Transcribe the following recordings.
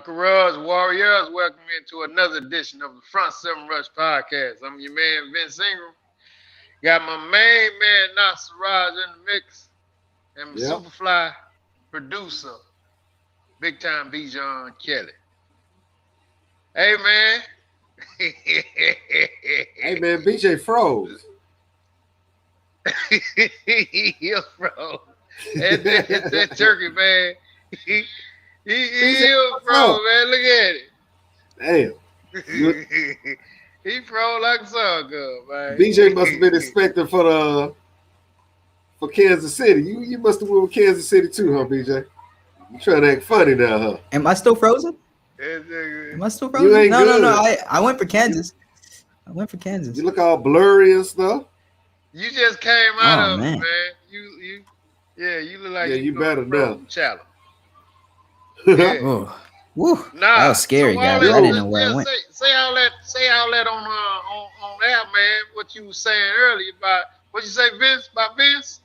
Buccaneers, Warriors, welcome into another edition of the Front Seven Rush Podcast. I'm your man, Vince Ingram. Got my main man, Nasir Raj, in the mix, and my Superfly producer, big time B. John Kelly. Hey, man. Hey, man, BJ froze. He froze. That turkey, man. He froze, man. Look at it. Damn. He froze like a sungun, man. BJ must have been expecting for Kansas City. You must have went with Kansas City too, huh, BJ? You trying to act funny now, huh? Am I still frozen? Am I still frozen? You ain't good. No. I went for Kansas. You look all blurry and stuff. You just came out of it, man. You look like you better now. Challenge. Yeah. Woo. Nah, that was scary, guys. I didn't know where I went. Say all that on air, man. What you was saying earlier about what you say, Vince? About Vince?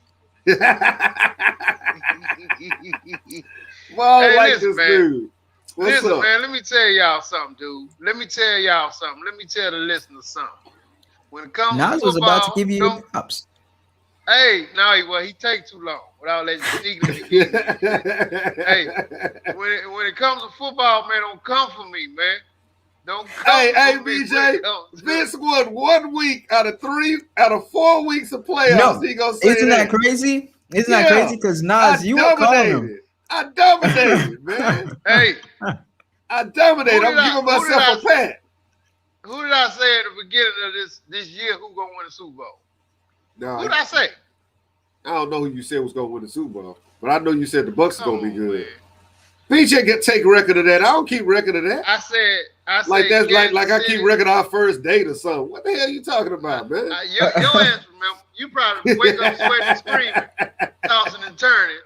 Well, hey, like listen, this man. dude. What's up? Man, let me tell y'all something, dude. Let me tell the listeners something. When it comes to football, was about to give you your props. Hey, no, he take too long without letting you Hey, when it comes to football, man, don't come for me, man. Don't come Hey, for me. BJ, Vince won 1 week out of 4 weeks of playoffs. No, he gonna say isn't that crazy? Isn't that crazy? Because Nas, you were calling him. I dominated, man. Hey, I dominated. I'm giving myself a pat. Who did I say at the beginning of this year who gonna win the Super Bowl? No, who did I say? I don't know who you said was gonna win the Super Bowl, but I know you said the Bucs are gonna be good. BJ can take record of that. I don't keep record of that. I said like that's like I keep record of our first date or something. What the hell are you talking about, man? Your ass remember. You probably wake up sweating, screaming, tossing and turning.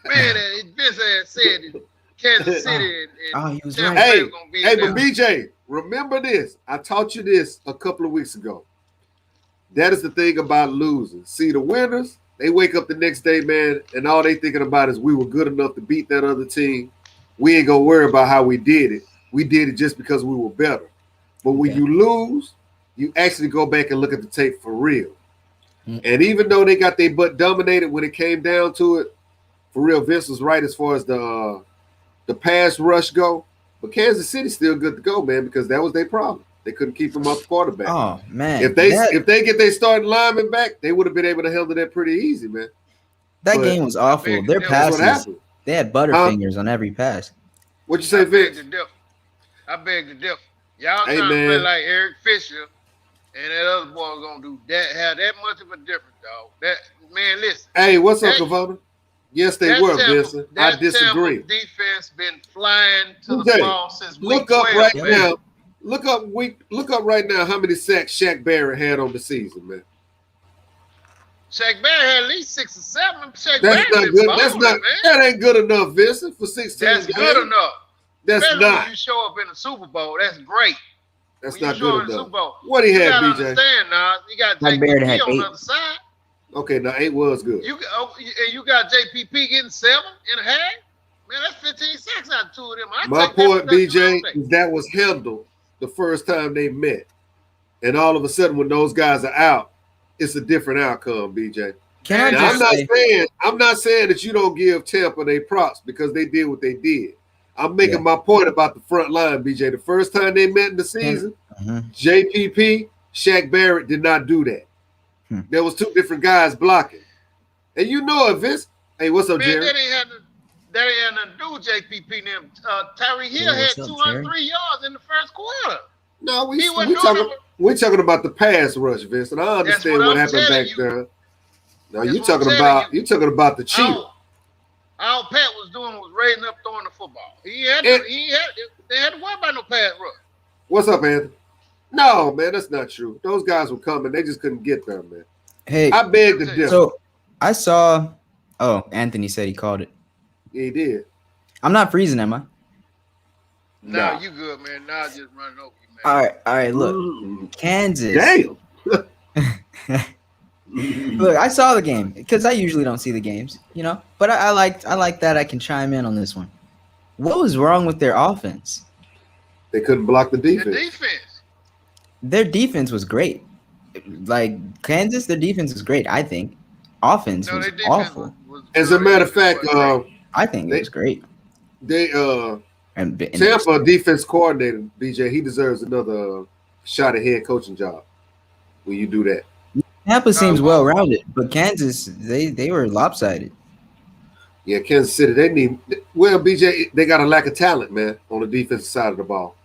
Man, Vince had said that Kansas City and he was Tampa right. Bay were gonna be Hey, but BJ, remember this. I taught you this a couple of weeks ago. That is the thing about losing. See, the winners, they wake up the next day, man, and all they thinking about is we were good enough to beat that other team. We ain't gonna worry about how we did it. We did it just because we were better. But when you lose, you actually go back and look at the tape for real. And even though they got their butt dominated when it came down to it, for real, Vince was right as far as the pass rush go. But Kansas City's still good to go, man, because that was their problem. They couldn't keep him up the quarterback. Oh, man. If they get their starting lineman back, they would have been able to handle that pretty easy, man. That game was awful. Their passes, they had butterfingers on every pass. What you say, Vince? I beg to differ. Y'all trying to play like Eric Fisher and that other boy gonna do that, have that much of a difference, dog. That man, listen. Hey, what's up, Cavana? Yes, they were, Vincent. I disagree. That defense been flying to the ball since week 12. Look up right now how many sacks Shaq Barrett had on the season, man. Shaq Barrett had at least 6 or 7. That's not good. That ain't good enough, Vincent, for 16 That's games. good enough. That's especially not. When you show up in the Super Bowl, that's great. That's when not good enough. What he had, BJ? Understand, now. You got JPP on the other side. Okay, now 8 was good. You got JPP getting 7 and a half. Man, that's 15 sacks out of 2 of them. My point, BJ, is that was handled the first time they met, and all of a sudden, when those guys are out, it's a different outcome, BJ. I'm not saying that you don't give Tampa their props because they did what they did. I'm making my point about the front line, BJ. The first time they met in the season, JPP, Shaq Barrett did not do that. There was 2 different guys blocking. And you know it, Vince. Hey, what's up, Jerry? That ain't nothing to do with JPP. Tyree Hill had 203 yards in the first quarter. No, we're talking about the pass rush, Vince, and I understand what happened back there. Now you're talking about the cheetah. All Pat was doing was raising up, throwing the football. They had to worry about no pass rush. What's up, Anthony? No, man, that's not true. Those guys were coming. They just couldn't get there, man. Hey, I beg to differ. So I saw. Oh, Anthony said he called it. Yeah, he did. I'm not freezing, am I? No, you good, man. Now just running over you, man. All right. Look, Kansas. Damn. Look, I saw the game because I usually don't see the games, but I like that I can chime in on this one. What was wrong with their offense? They couldn't block the defense. Their defense was great. Like Kansas, their defense was great. I think offense was awful. As a matter of fact, I think it was great. And Tampa defense coordinator BJ, he deserves another shot at head coaching job when you do that. Tampa seems well rounded, but Kansas they were lopsided. Yeah, Kansas City BJ, they got a lack of talent, man, on the defensive side of the ball.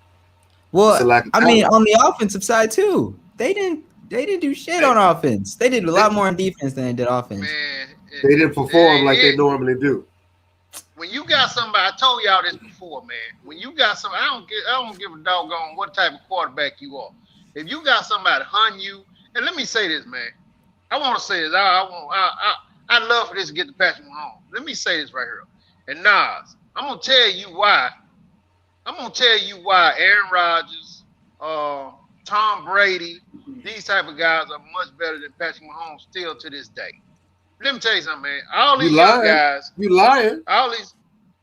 Well, I mean, on the offensive side too, they didn't do shit on offense. They did a lot more on defense than they did offense. Man, they didn't perform like they normally do. When you got somebody, I told y'all this before, man. When you got somebody, I don't give a doggone what type of quarterback you are. If you got somebody hunting you, and let me say this, man. I want to say this. I'd love for this to get to Patrick Mahomes. Let me say this right here. And Nas, I'm gonna tell you why. Aaron Rodgers, Tom Brady, these type of guys are much better than Patrick Mahomes still to this day. Let me tell you something, man. All these young guys. You lying. All these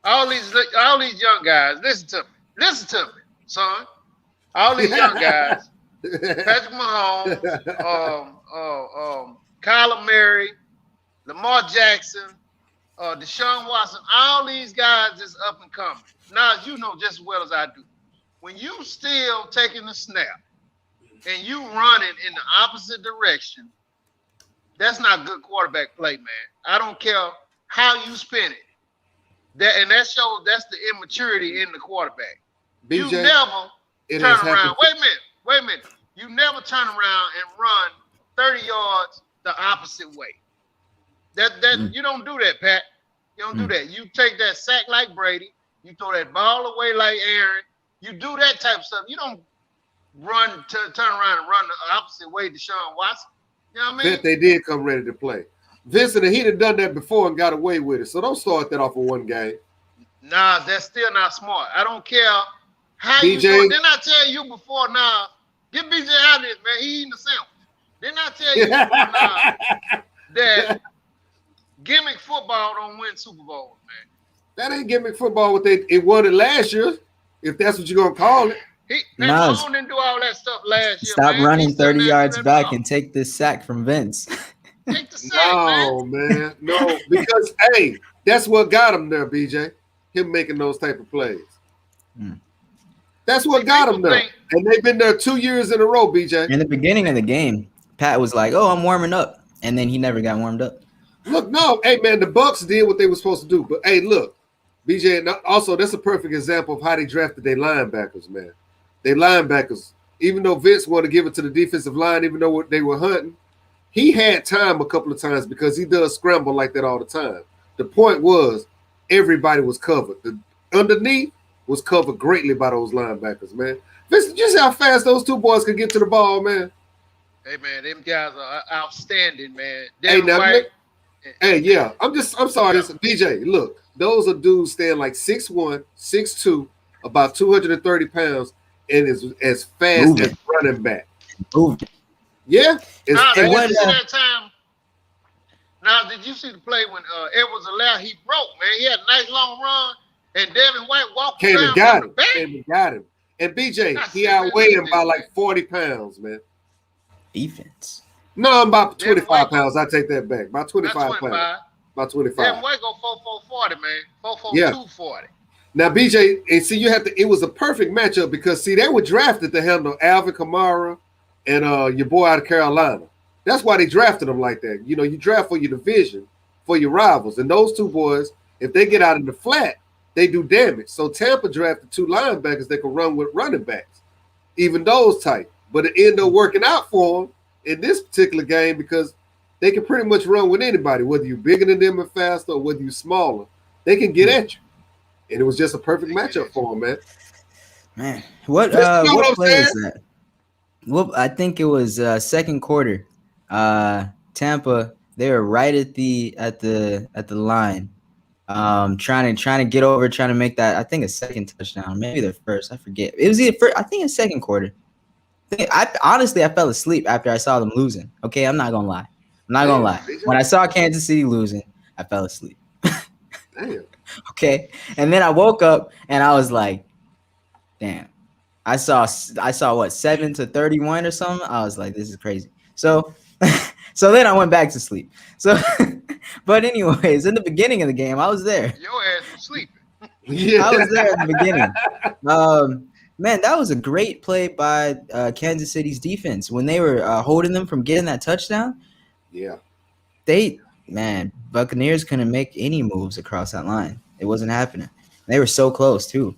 young guys. Listen to me, son. All these young guys. Patrick Mahomes, Kyler Murray, Lamar Jackson, Deshaun Watson. All these guys is up and coming. Now, you know just as well as I do. When you still taking the snap and you running in the opposite direction, that's not good quarterback play, man. I don't care how you spin it. That shows that's the immaturity in the quarterback. BJ, you never turn around. Wait a minute. You never turn around and run 30 yards the opposite way. You don't do that, Pat. You don't do that. You take that sack like Brady. You throw that ball away like Aaron. You do that type of stuff. You don't turn around and run the opposite way to Deshaun Watson. You know what I mean? Bet they did come ready to play. Vincent, he'd have done that before and got away with it. So don't start that off of one game. Nah, that's still not smart. I don't care how BJ, you do it. Didn't I tell you before now? Get BJ out of this, man. He eating the sandwich. Didn't I tell you before now that gimmick football don't win Super Bowls, man? That ain't gimmick football. It won it last year, if that's what you're gonna call it. Mahomes didn't do all that stuff last year. Stop running 30 yards back and take this sack from Vince. Take the sack, man. No, because hey, that's what got him there, BJ. Him making those type of plays. That's what got him there. And they've been there 2 years in a row, BJ. In the beginning of the game, Pat was like, "Oh, I'm warming up," and then he never got warmed up. Look, no, hey man, the Bucks did what they were supposed to do, but hey, look, BJ, and also that's a perfect example of how they drafted their linebackers, man. Their linebackers, even though Vince wanted to give it to the defensive line, even though they were hunting, he had time a couple of times because he does scramble like that all the time. The point was everybody was covered. The underneath was covered greatly by those linebackers, man. Vince, did you see how fast those two boys could get to the ball, man? Hey man, them guys are outstanding, man. Yeah. I'm sorry, BJ. Look, those are dudes staying like 6'1", 6'2", about 230 pounds, and is as fast as running back. Yeah. That time. Now, did you see the play when Edwards allowed? He broke, man. He had a nice long run, and Devin White walked around from the back. Came and got him. And BJ, he outweighed him by like 40 pounds, man. Defense. No, I'm about 25 pounds. I take that back. About 25 pounds. About 25. Devin White go 4.40, man. 4.4240. Now, BJ, and see, it was a perfect matchup because, see, they were drafted to handle Alvin Kamara and your boy out of Carolina. That's why they drafted them like that. You know, you draft for your division, for your rivals. And those two boys, if they get out in the flat, they do damage. So Tampa drafted two linebackers that can run with running backs, even those type. But it ended up working out for them in this particular game because they can pretty much run with anybody, whether you're bigger than them and faster or whether you're smaller. They can get at you. And it was just a perfect matchup for them, man. Man, what play is that? Well, I think it was second quarter. Tampa, they were right at the line, trying to get over, trying to make that. I think a second touchdown, maybe their first. I forget. It was either first. I think it's second quarter. I fell asleep after I saw them losing. Okay, I'm not gonna lie. When I saw Kansas City losing, I fell asleep. Damn. Okay, and then I woke up and I was like, damn. I saw what 7-31 or something. I was like, this is crazy. So so then I went back to sleep. So but anyways, in the beginning of the game, I was there. Your ass was sleeping. Yeah. I was there in the beginning. Man, that was a great play by Kansas City's defense when they were holding them from getting that touchdown. Yeah. Buccaneers couldn't make any moves across that line. It wasn't happening. They were so close too.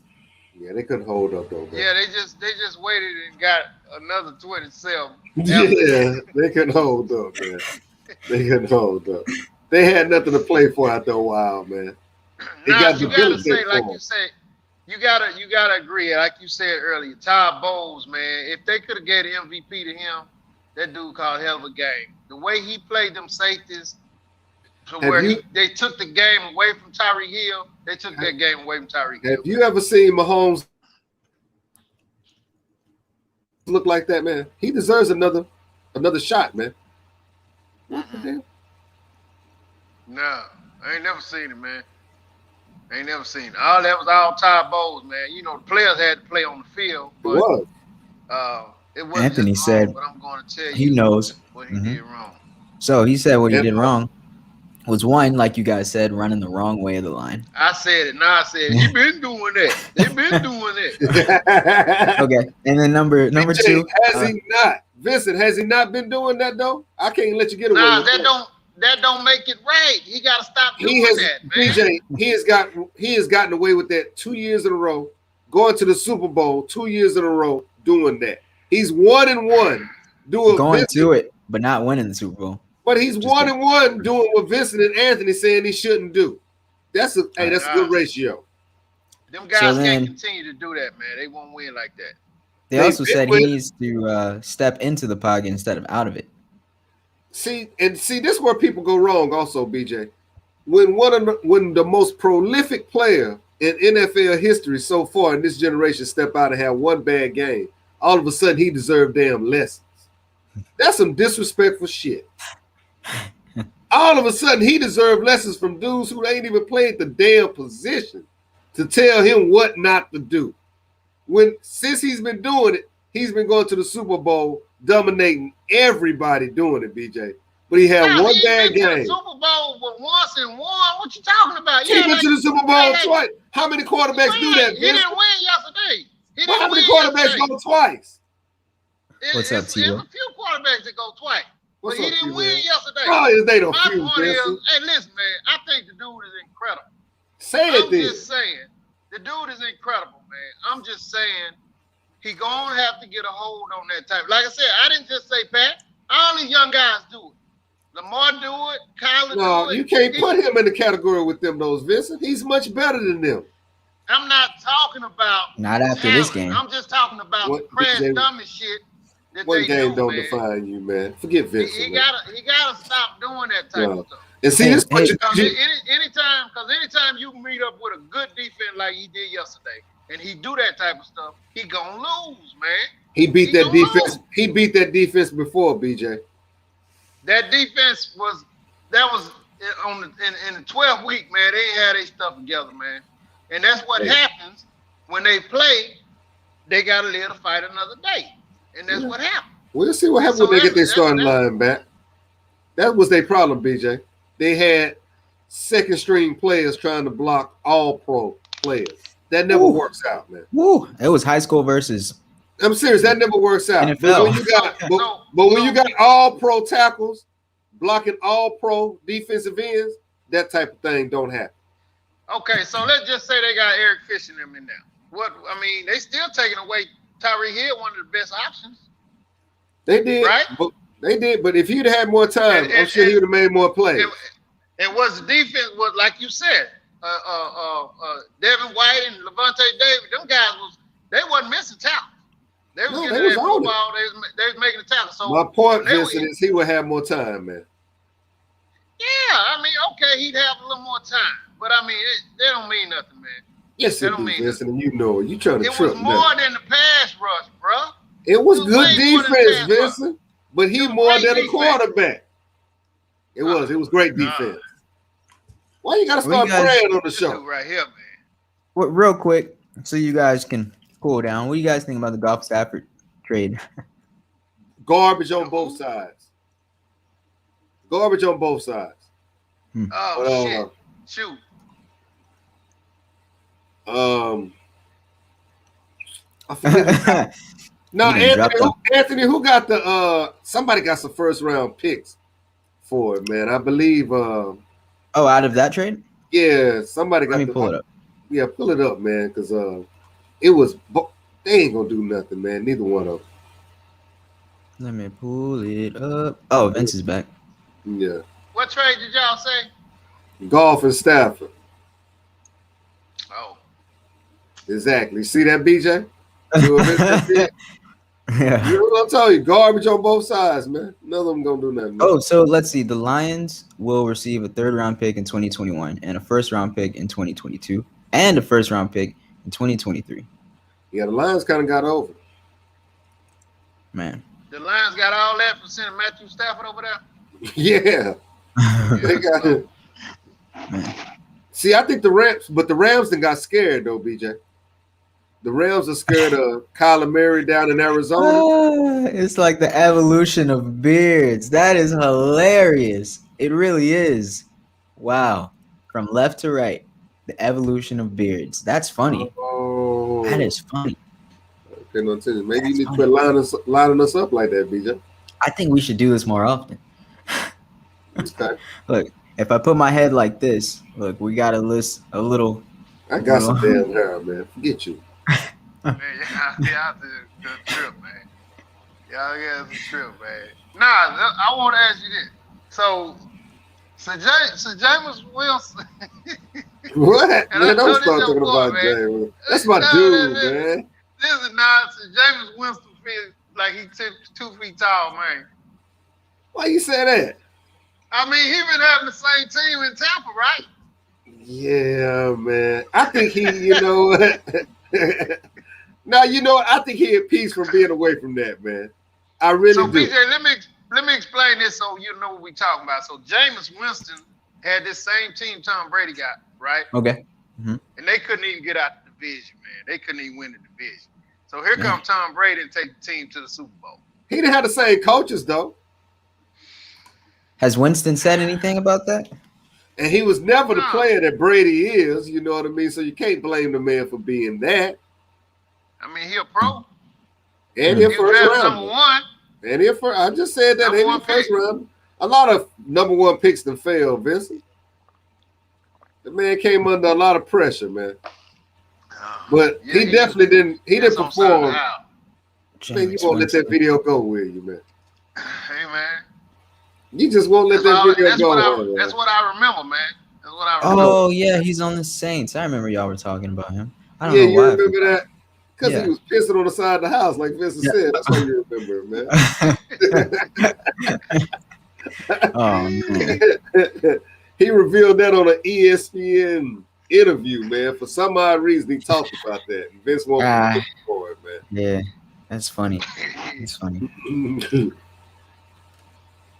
Yeah, they couldn't hold up though, man. Yeah, they just waited and got another 27. Yeah, they couldn't hold up, man. They couldn't hold up. They had nothing to play for after a while, man. Now you gotta say, like you said, you gotta agree, like you said earlier, Todd Bowles, man. If they could have gave the MVP to him, that dude called hell of a game. The way he played them safeties, to where they took the game away from Tyreek Hill. They took that game away from Tyreek Hill. Have you ever seen Mahomes look like that, man? He deserves another shot, man. What the hell? No, I ain't never seen it, man. I ain't never seen it. All that was all Todd Bowles, man. You know, the players had to play on the field, but it wasn't Anthony just said, wrong, but I'm going to tell you, he knows what he did wrong. So he said what he did wrong was one, like you guys said, running the wrong way of the line. I said it. Now I said he been doing that. They been doing that. Okay, and then number two. Has he not? Vincent, has he not been doing that though? I can't let you get away with that don't make it right. He got to stop doing that, man. BJ, he has gotten away with that 2 years in a row, going to the Super Bowl 2 years in a row, doing that. He's 1-1 doing going to it, but not winning the Super Bowl. But he's 1-1 doing what Vincent and Anthony saying he shouldn't do. That's a good ratio. Them guys can't continue to do that, man. They won't win like that. They also said he needs to step into the pocket instead of out of it. See, this is where people go wrong also, BJ. When the most prolific player in NFL history so far in this generation step out and have one bad game, all of a sudden he deserved damn lessons. That's some disrespectful shit. All of a sudden he deserved lessons from dudes who ain't even played the damn position to tell him what not to do. Since he's been doing it, he's been going to the Super Bowl, dominating everybody doing it, BJ. But he had one bad game. Super Bowl was once and won. What you talking about? He went to the Super Bowl twice. How many quarterbacks do that? He didn't win yesterday. How many quarterbacks go twice? What's up, Tito? There's a few quarterbacks that go twice. But he didn't win yesterday. Oh, they don't My few, point is, hey, listen, man, I think the dude is incredible. I'm just saying, the dude is incredible, man. I'm just saying, he gonna have to get a hold on that type. Like I said, I didn't just say Pat. All these young guys do it. Lamar do it. Kyler do it. No, you can't put him in the category with them, those Vincent. He's much better than them. I'm not talking about not after this game. I'm just talking about the crash dummy shit. One game don't define you, man. Forget Vincent. He gotta stop doing that type of stuff. And see, this anytime you meet up with a good defense like he did yesterday, and he do that type of stuff, he gonna lose, man. He beat that defense. Lose. He beat that defense before, BJ. That defense was on in the 12th week, man. They ain't had their stuff together, man. And that's what happens when they play. They gotta live to fight another day. And that's what happened. We'll see what happens when they get their starting line back. That was their problem, BJ. They had second string players trying to block all pro players. That never works out, man. Woo! It was high school versus. I'm serious. That never works out. NFL. But when you got all pro tackles blocking all pro defensive ends, that type of thing don't happen. Okay, so let's just say they got Eric Fish in them in now. They still taking away Tyreek Hill, one of the best options. They did, right? But if he'd had more time, I'm sure he would have made more plays. And was the defense was like you said, Devin White and Levante David, them guys wasn't missing talent. They was getting that football. They was making the tackle. So my point, Vincent, is he would have more time, man. Yeah, okay, he'd have a little more time, but they don't mean nothing, man. Yes, it do, Vincent, and you know it. You trying to trip, man. It was more than the pass rush, bro. It was good defense, Vincent, but he more than a quarterback. It was great defense. Why you gotta start praying on the show? Right here, man. Well, real quick, so you guys can cool down. What do you guys think about the Goff Stafford trade? Garbage on both sides. Garbage on both sides. Oh shit! Shoot. I forget. No, Anthony, who got the somebody got some first round picks for it, man. I believe out of that trade? Yeah, somebody got Let me pull it up. Yeah, pull it up, man, because it was they ain't gonna do nothing, man. Neither one of them. Let me pull it up. Oh, Vince is back. Yeah. What trade did y'all say? Goff and Stafford. Oh. Exactly. See that, BJ? Yeah. You know what I'm telling you? Garbage on both sides, man. None of them gonna do nothing. Man. Oh, so let's see. The Lions will receive a 3rd round pick in 2021 and a 1st round pick in 2022 and a 1st round pick in 2023. Yeah, the Lions kind of got over. Man. The Lions got all that for sending Matthew Stafford over there? Yeah. They got it. See, I think the Rams then got scared though, BJ. The Rams are scared of Kyler Murray down in Arizona. It's like the evolution of beards. That is hilarious. It really is. Wow. From left to right, the evolution of beards. That's funny. Oh. That is funny. Okay, no attention. Maybe you need to quit lining us up like that, BJ. I think we should do this more often. Okay. Look, if I put my head like this, look, we got to list a little. I got some damn hair, man. Forget you. Man, y'all did a trip, man. Y'all got a trip, man. Nah, I want to ask you this. So Jameis Wilson. What? Man, don't start talking about Jameis. That's my dude, man. This is not Jameis Winston feels like he's 2 feet tall, man. Why you say that? I mean, he been having the same team in Tampa, right? Yeah, man. I think he, you know what? Now, you know what? I think he at peace from being away from that, man. I really do. So, BJ, let me explain this so you know what we're talking about. So, Jameis Winston had this same team Tom Brady got, right? Okay. Mm-hmm. And they couldn't even get out the division, man. They couldn't even win the division. So, here comes Tom Brady and take the team to the Super Bowl. He didn't have the same coaches, though. Has Winston said anything about that? And he was never the player that Brady is, you know what I mean? So you can't blame the man for being that. I mean, he a pro. And he's first round. Number one. And he I just said that. And first round. A lot of number one picks that failed, Vincent. The man came under a lot of pressure, man. But he definitely didn't. He didn't perform. Man, you won't let that video go with you, man. Hey, man. You just won't let that video go. That's what I remember, man. That's what I remember. Oh, yeah, he's on the Saints. I remember y'all were talking about him. I don't know you why. Remember that? Because he was pissing on the side of the house, like Vincent said. That's why you remember, man. Oh, man. He revealed that on an ESPN interview, man. For some odd reason, he talked about that. And Vince wanted to for it, man. Yeah, that's funny. It's funny.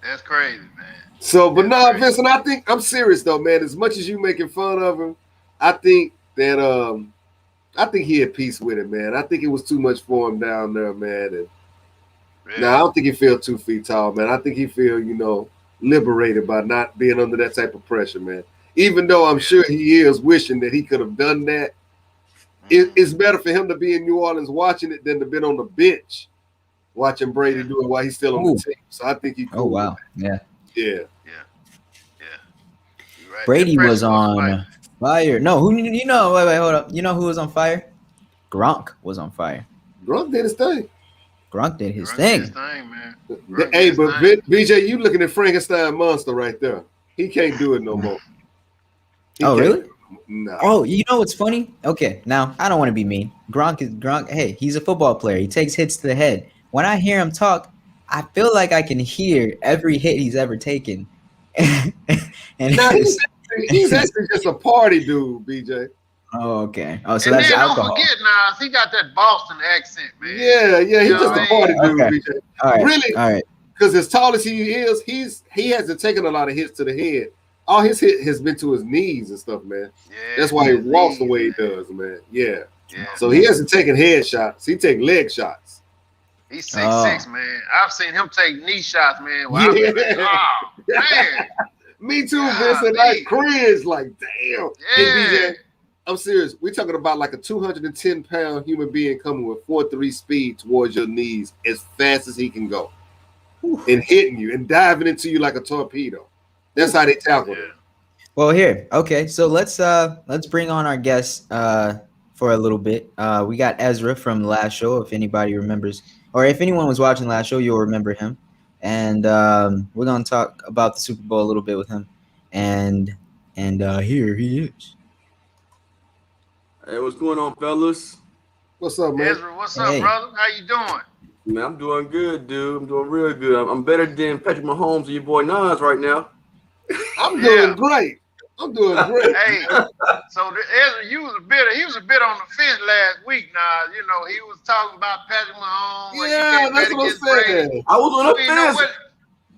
That's crazy, man. So, but no, Vincent, I think I'm serious though, man. As much as you making fun of him, I think that I think he at peace with it, man. I think it was too much for him down there, man. And I don't think he feel 2 feet tall, man. I think he feel, you know, liberated by not being under that type of pressure, man. Even though I'm sure he is wishing that he could have done that, it's better for him to be in New Orleans watching it than to be on the bench watching Brady do it while he's still on the team. So I think he cool. Oh, wow. Yeah. Yeah. Right. Brady was on fire. No, wait, hold up. You know who was on fire? Gronk was on fire. Gronk did his thing. Gronk did his thing. Man. Hey, but BJ, you looking at Frankenstein monster right there. He can't do it no more. Really? No. Oh, you know what's funny? Okay, now I don't want to be mean. Gronk. Hey, he's a football player. He takes hits to the head. When I hear him talk, I feel like I can hear every hit he's ever taken. And now, he's actually just a party dude, BJ. Oh, okay. Oh, so and that's then alcohol. Don't forget, now he got that Boston accent, man. Yeah, he's just a party dude, okay. BJ. All right. Really? All right. Because as tall as he is, he hasn't taken a lot of hits to the head. all his hit has been to his knees and stuff, man. Yeah, that's why he walks the way he does, man. Yeah. So he hasn't taken head shots. He take leg shots. He's 6'6", man. I've seen him take knee shots, man. Well, yeah. Like, oh, man. Me too, Vincent. I cringe like, damn. Yeah. Hey, BJ, I'm serious. We're talking about like a 210-pound human being coming with 4.3 speed towards your knees as fast as he can go. And hitting you and diving into you like a torpedo. That's how they tackle it. Well, here, okay. So let's bring on our guest for a little bit. We got Ezra from the last show. If anybody remembers, or if anyone was watching the last show, you'll remember him. And we're gonna talk about the Super Bowl a little bit with him. And here he is. Hey, what's going on, fellas? What's up, man? Ezra, what's up, brother? How you doing? Man, I'm doing good, dude. I'm doing real good. I'm better than Patrick Mahomes and your boy Nas right now. I'm doing great. I'm doing great. Hey, so Ezra, he was a bit on the fence last week. Now, you know, he was talking about Patrick Mahomes. Yeah, that's what I'm saying. I was on the fence.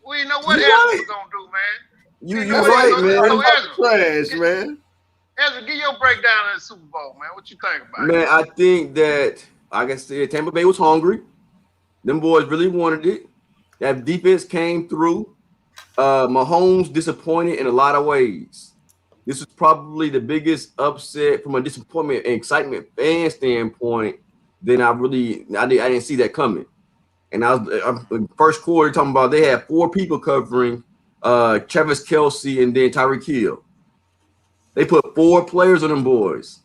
We didn't know what Ezra was gonna do, man. You're right, man. Trash, man. Ezra, give your breakdown of the Super Bowl, man. What you think about it? Man, I think that, like I said, Tampa Bay was hungry. Them boys really wanted it. That defense came through. Mahomes disappointed in a lot of ways. This was probably the biggest upset from a disappointment and excitement fan standpoint. Then I didn't see that coming. And I was first quarter talking about they had 4 people covering Travis Kelce and then Tyreek Hill. They put 4 players on them boys.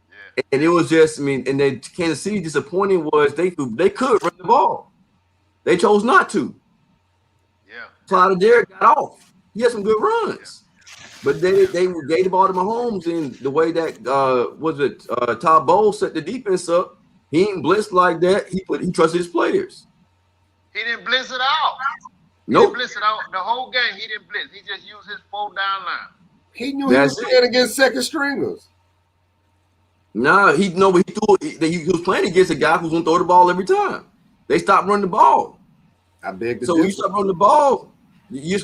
Yeah. And it was just, and then Kansas City disappointing was they could run the ball. They chose not to. Yeah. Clyde Derrick got off. He had some good runs. Yeah. But they gave the ball to Mahomes in the way that Todd Bowles set the defense up. He didn't blitz like that. He trusted his players. He didn't blitz at all. Nope. He didn't blitz at all. The whole game he didn't blitz. He just used his 4-down line. He knew he was playing against second stringers. Nah, he was playing against a guy who's gonna throw the ball every time. They stopped running the ball. I beg to So when you stop running the ball, you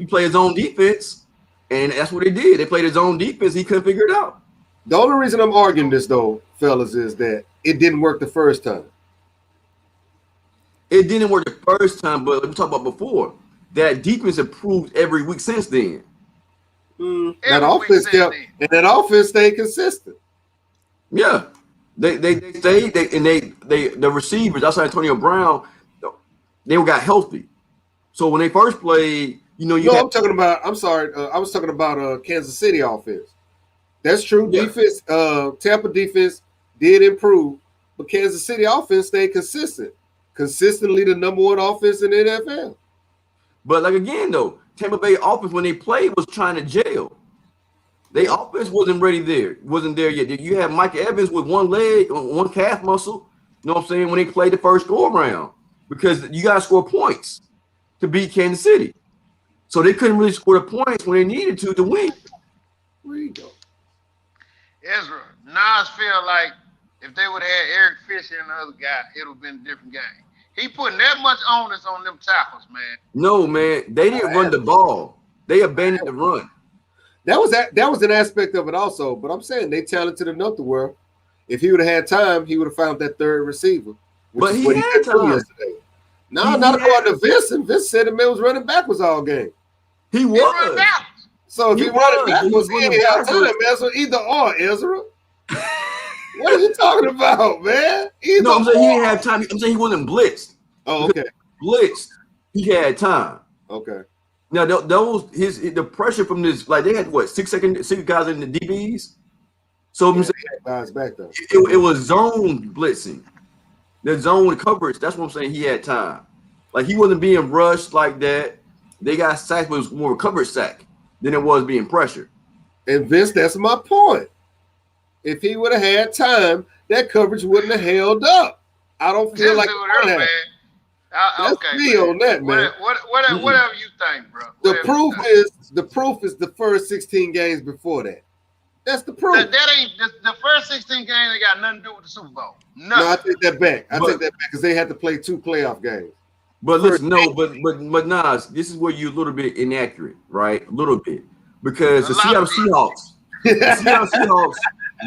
play his own defense, and that's what they did. They played his own defense. He couldn't figure it out. The only reason I'm arguing this, though, fellas, is that it didn't work the first time. It didn't work the first time, but we talked about before. That defense improved every week since then. That offense stayed consistent. Yeah, they stayed. The receivers outside Antonio Brown, they got healthy. So when they first played, I was talking about Kansas City offense. That's true. Yeah. Defense, Tampa defense did improve, but Kansas City offense stayed consistent. Consistently the number 1 offense in the NFL. But like again though, Tampa Bay offense when they played was trying to jail. Their offense wasn't there yet. You have Mike Evans with 1 leg, 1 calf muscle. You know what I'm saying? When they played the first go around, because you got to score points to beat Kansas City. So they couldn't really score the points when they needed to win. Where you go? Ezra, Nas feel like if they would have had Eric Fisher and the other guy, it would have been a different game. He putting that much onus on them tackles, man. No, man. They didn't run the ball. They abandoned the run. That was an aspect of it also. But I'm saying they talented enough to where if he would have had time, he would have found that third receiver. But he had time yesterday. No, not according to Vince. And Vince said the man was running backwards all game. He was. So if he running backwards, he ain't have time, man. So either or, Ezra. What are you talking about, man? No, I'm saying he didn't have time. I'm saying he wasn't blitzed. Oh, okay. Blitzed, he had time. Okay. Now the pressure from this, like they had 6 guys in the DBs. So I'm saying guys back there. It was zone blitzing, the zone coverage. That's what I'm saying. He had time. Like he wasn't being rushed like that. They got sacked, but it was more of a coverage sack than it was being pressured. And Vince, that's my point. If he would have had time, that coverage wouldn't have held up. I don't feel like it, man. That's me on that, man. Whatever you think, bro. The proof is the first 16 games before that. That's the proof. That ain't the first 16 games. They got nothing to do with the Super Bowl. No, I take that back. I take that back because they had to play 2 playoff games. But listen, no, but Nas, this is where you're a little bit inaccurate, right? A little bit. Because the Seattle Seahawks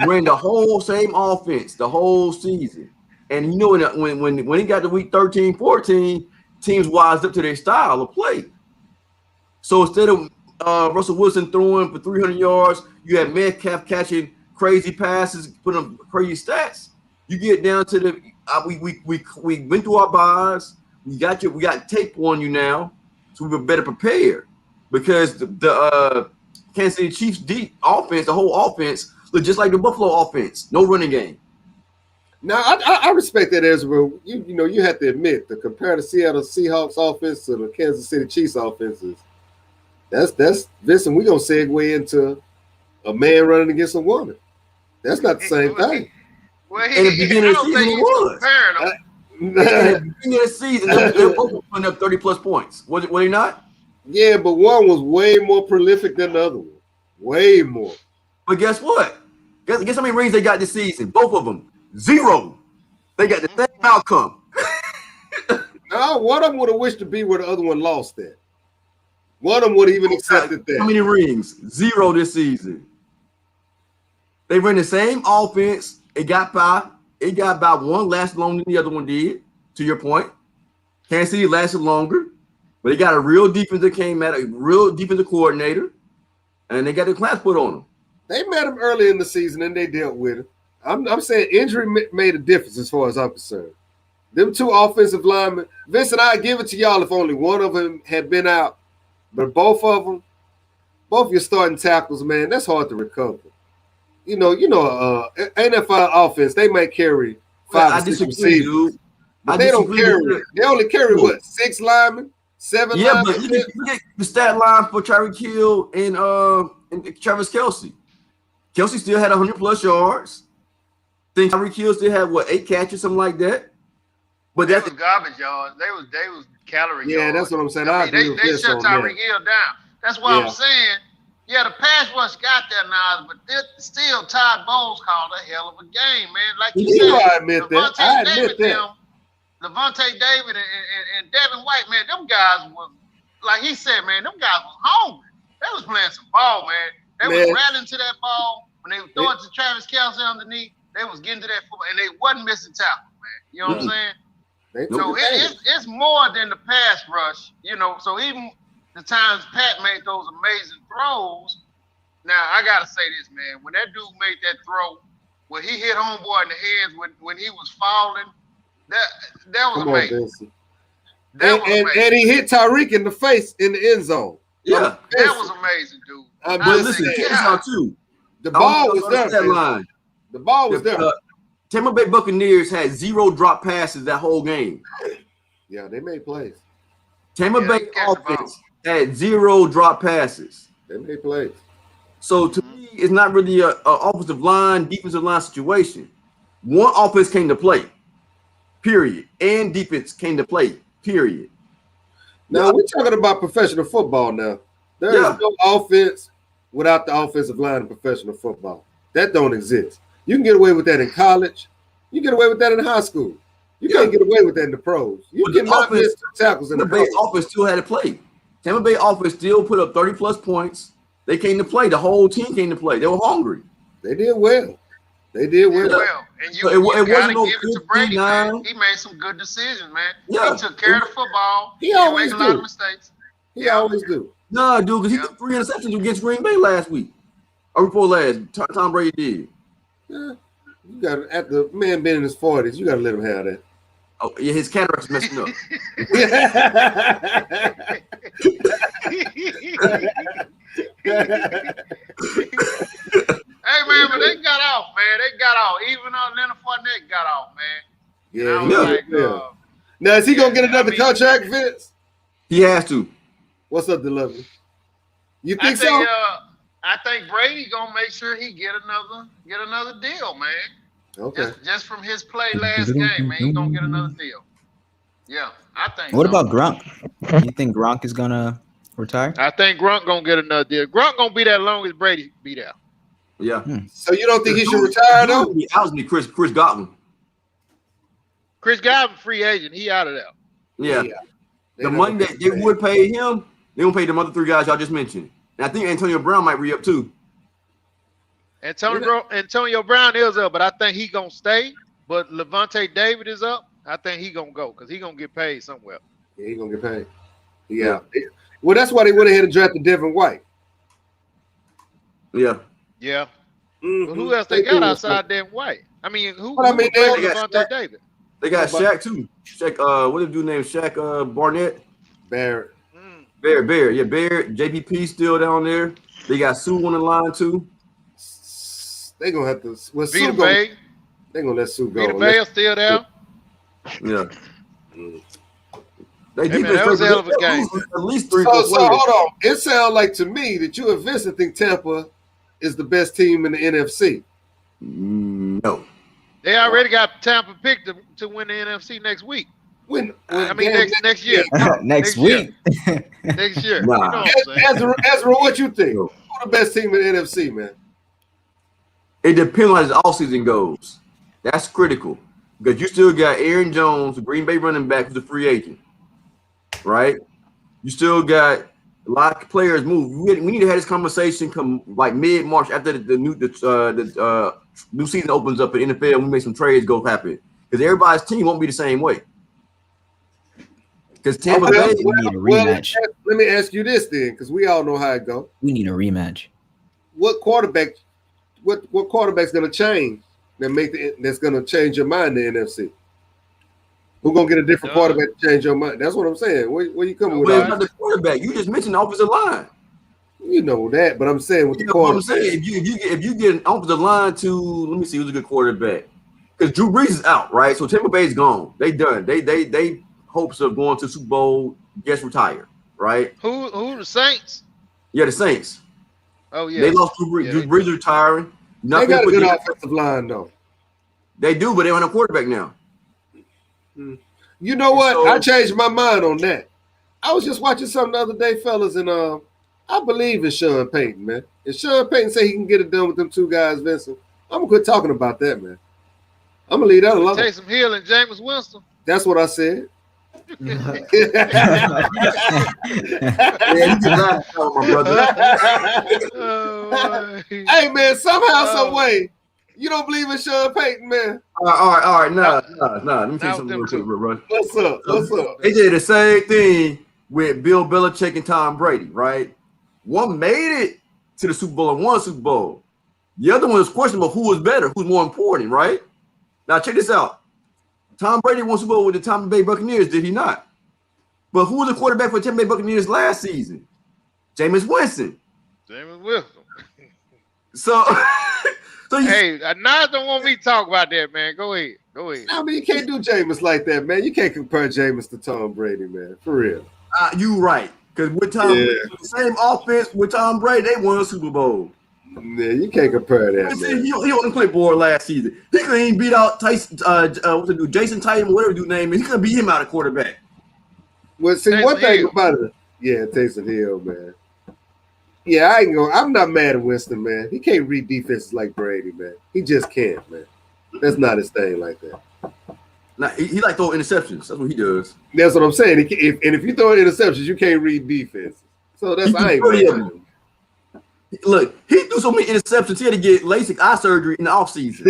ran the whole same offense the whole season. And you know when he got to week 13, 14, teams wised up to their style of play. So instead of Russell Wilson throwing for 300 yards, you had Metcalf catching crazy passes, putting up crazy stats. You get down to the we went through our buys. We got tape on you now, so we were better prepared because the Kansas City Chiefs deep offense, the whole offense, looked just like the Buffalo offense. No running game. Now I respect that, Ezra. You have to admit to compare the Seattle Seahawks offense to the Kansas City Chiefs offenses. That's Vincent. We're gonna segue into a man running against a woman. That's not the same thing. Well, in the beginning of the season, it was. In the beginning of the season, they were both putting up 30+ points. Were they not? Yeah, but one was way more prolific than the other one. Way more. But guess what? Guess how many rings they got this season? Both of them. 0. They got the same outcome. No, one of them would have wished to be where the other one lost at. One of them would have even accepted that. How many rings? 0 this season. They ran the same offense. It got by one lasted longer than the other one did, to your point. Kansas City lasted longer, but they got a real defense that came at a real defensive coordinator, and they got the class put on them. They met him early in the season, and they dealt with it. I'm saying injury made a difference as far as I'm concerned. Them two offensive linemen, Vincent, I give it to y'all if only one of them had been out, but both of your starting tackles, man, that's hard to recover. NFL offense, they might carry 5 or 6 receivers. But they don't carry. They only carry what, 6 linemen, 7 linemen? Yeah, but you get the stat line for Tyreek Hill and Travis Kelce. Kelce still had 100+ yards. I think Tyreek Hill still had 8 catches, something like that. But that was garbage yards. They was calorie yards. Yeah, that's what I'm saying. They shut Tyreek Hill down. That's why I'm saying. Yeah, the pass rush got there, Nas, but still Todd Bowles called a hell of a game, man. Like you said, I admit that. Levante David and Devin White, man, them guys was, like he said, man, them guys was hungry. They was playing some ball, man. They was rallying to that ball. When they throw it to Travis Kelce underneath, they was getting to that football, and they wasn't missing tackles, man. You know what I'm saying? So it's more than the pass rush, So even the times Pat made those amazing throws. Now I gotta say this, man. When that dude made that throw, when he hit homeboy in the head when he was falling, that was amazing. And he hit Tyreek in the face in the end zone. Yeah, that was amazing, dude. But listen, too. The ball was there. The ball was there. Tampa Bay Buccaneers had 0 drop passes that whole game. Yeah, they made plays. Tampa Bay offense had 0 drop passes. They made plays. So to me, it's not really a offensive line, defensive line situation. One offense came to play, period, and defense came to play, period. Now we're talking about professional football. Now there is no offense without the offensive line in professional football. That don't exist. You can get away with that in college. You get away with that in high school. You can't get away with that in the pros. You cannot miss tackles in the pros. Tampa Bay offense still had to play. Tampa Bay offense still put up 30+ points. They came to play. The whole team came to play. They were hungry. They did well. And you gotta give it to Brady, man. He made some good decisions, man. Yeah. He took care of the football. He always made a lot of mistakes. He always do. No, dude, because he took 3 interceptions against Green Bay last week. Or before last. Tom Brady did. Yeah. You got at the man being in his 40s, you gotta let him have that. Oh, yeah, his cataracts messing up. Hey man, but they got off, man. They got off. Even though Leonard Fournette got off, man. Yeah. Now is he gonna get another contract, Vince? He has to. What's up, Delovely? You think so? I think Brady gonna make sure he get another deal, man. Okay. Just from his play last game, man, he gonna get another deal. Yeah, I think. What about Gronk? You think Gronk is gonna retire? I think Gronk gonna get another deal. Gronk gonna be there long as Brady be there. Yeah. So you don't think he should retire though? I was Chris Godwin. Chris Godwin, free agent. He out of there. Yeah. The money that they would pay him, they won't pay them other 3 guys y'all just mentioned. And I think Antonio Brown might re-up too. Antonio Brown is up, but I think he gonna stay. But Levante David is up. I think he gonna go because he gonna get paid somewhere. Yeah, he gonna get paid. Yeah. Well, that's why they went ahead and drafted Devin White. Yeah. Mm-hmm. But who else they got outside Devin White? I mean, who they got Levante David? They got Shaq too. Shaq, what is the dude named Shaq Barnett? Barrett. Barrett. Yeah, Barrett. JPP still down there. They got Sue on the line too. They gonna have to. Well, Vita Bay. They gonna let Sue go. Vita Bay is still there. Yeah. That was a hell of a game. At least 3 so hold on. It sounds like to me that you and Vincent think Tampa is the best team in the NFC. No. They already got Tampa picked to win the NFC next week. Next year. Next week. Next year. Nah. Ezra, what you think? Who's the best team in the NFC, man? It depends on how his offseason goes. That's critical. Because you still got Aaron Jones, the Green Bay running back, who's a free agent. Right? You still got a lot of players move. We need to have this conversation come like mid-March after the new season opens up in the NFL. We make some trades go happen. Because everybody's team won't be the same way. Because Tampa Bay need a rematch. Let me ask you this then, because we all know how it goes. We need a rematch. What quarterback's going to change that's going to change your mind in the NFC? Who's going to get a different quarterback to change your mind? That's what I'm saying. Where you coming with? Well, it's not the quarterback. You just mentioned the offensive line. You know that, but I'm saying with the quarterback. I'm saying if you get an offensive line to, let me see who's a good quarterback. Because Drew Brees is out, right? So Tampa Bay's gone. They done. They hopes of going to Super Bowl gets retired, right? Who the Saints? Yeah, the Saints. Oh yeah. They lost Drew Brees. Drew Brees retiring. They got a good offensive line though. They do, but they don't have a quarterback now. You know what? I changed my mind on that. I was just watching something the other day, fellas, and I believe in Sean Payton, man. If Sean Payton say he can get it done with them 2 guys, Vincent, I'm gonna quit talking about that, man. I'm gonna leave that alone. Taysom Hill and Jameis Winston. That's what I said. Yeah, you can laugh about my brother. Hey, man, somehow, some way, you don't believe in Sean Payton, man. All right. Nah. Let me tell you something real quick, Run. What's up? They did the same thing with Bill Belichick and Tom Brady, right? One made it to the Super Bowl and won Super Bowl. The other one is questionable who was better, who's more important, right? Now, check this out. Tom Brady won Super Bowl with the Tampa Bay Buccaneers, did he not? But who was the quarterback for the Tampa Bay Buccaneers last season? Jameis Winston. So hey, Nas don't want me to talk about that, man. Go ahead. I mean, you can't do Jameis like that, man. You can't compare Jameis to Tom Brady, man. For real. You right. Because with the same offense with Tom Brady, they won a Super Bowl. Yeah, you can't compare that. Man. He on the clipboard last season. He couldn't even beat out Tyson, what's the dude, Jason Tatum, whatever dude name is. He couldn't beat him out of quarterback. Well, see, one thing about it, Taysom Hill, man. Yeah, I'm not mad at Winston, man. He can't read defenses like Brady, man. He just can't, man. That's not his thing like that. Now, he like throwing interceptions. That's what he does. That's what I'm saying. If you throw interceptions, you can't read defense. So that's I ain't mad at him. Look, he threw so many interceptions. He had to get LASIK eye surgery in the offseason.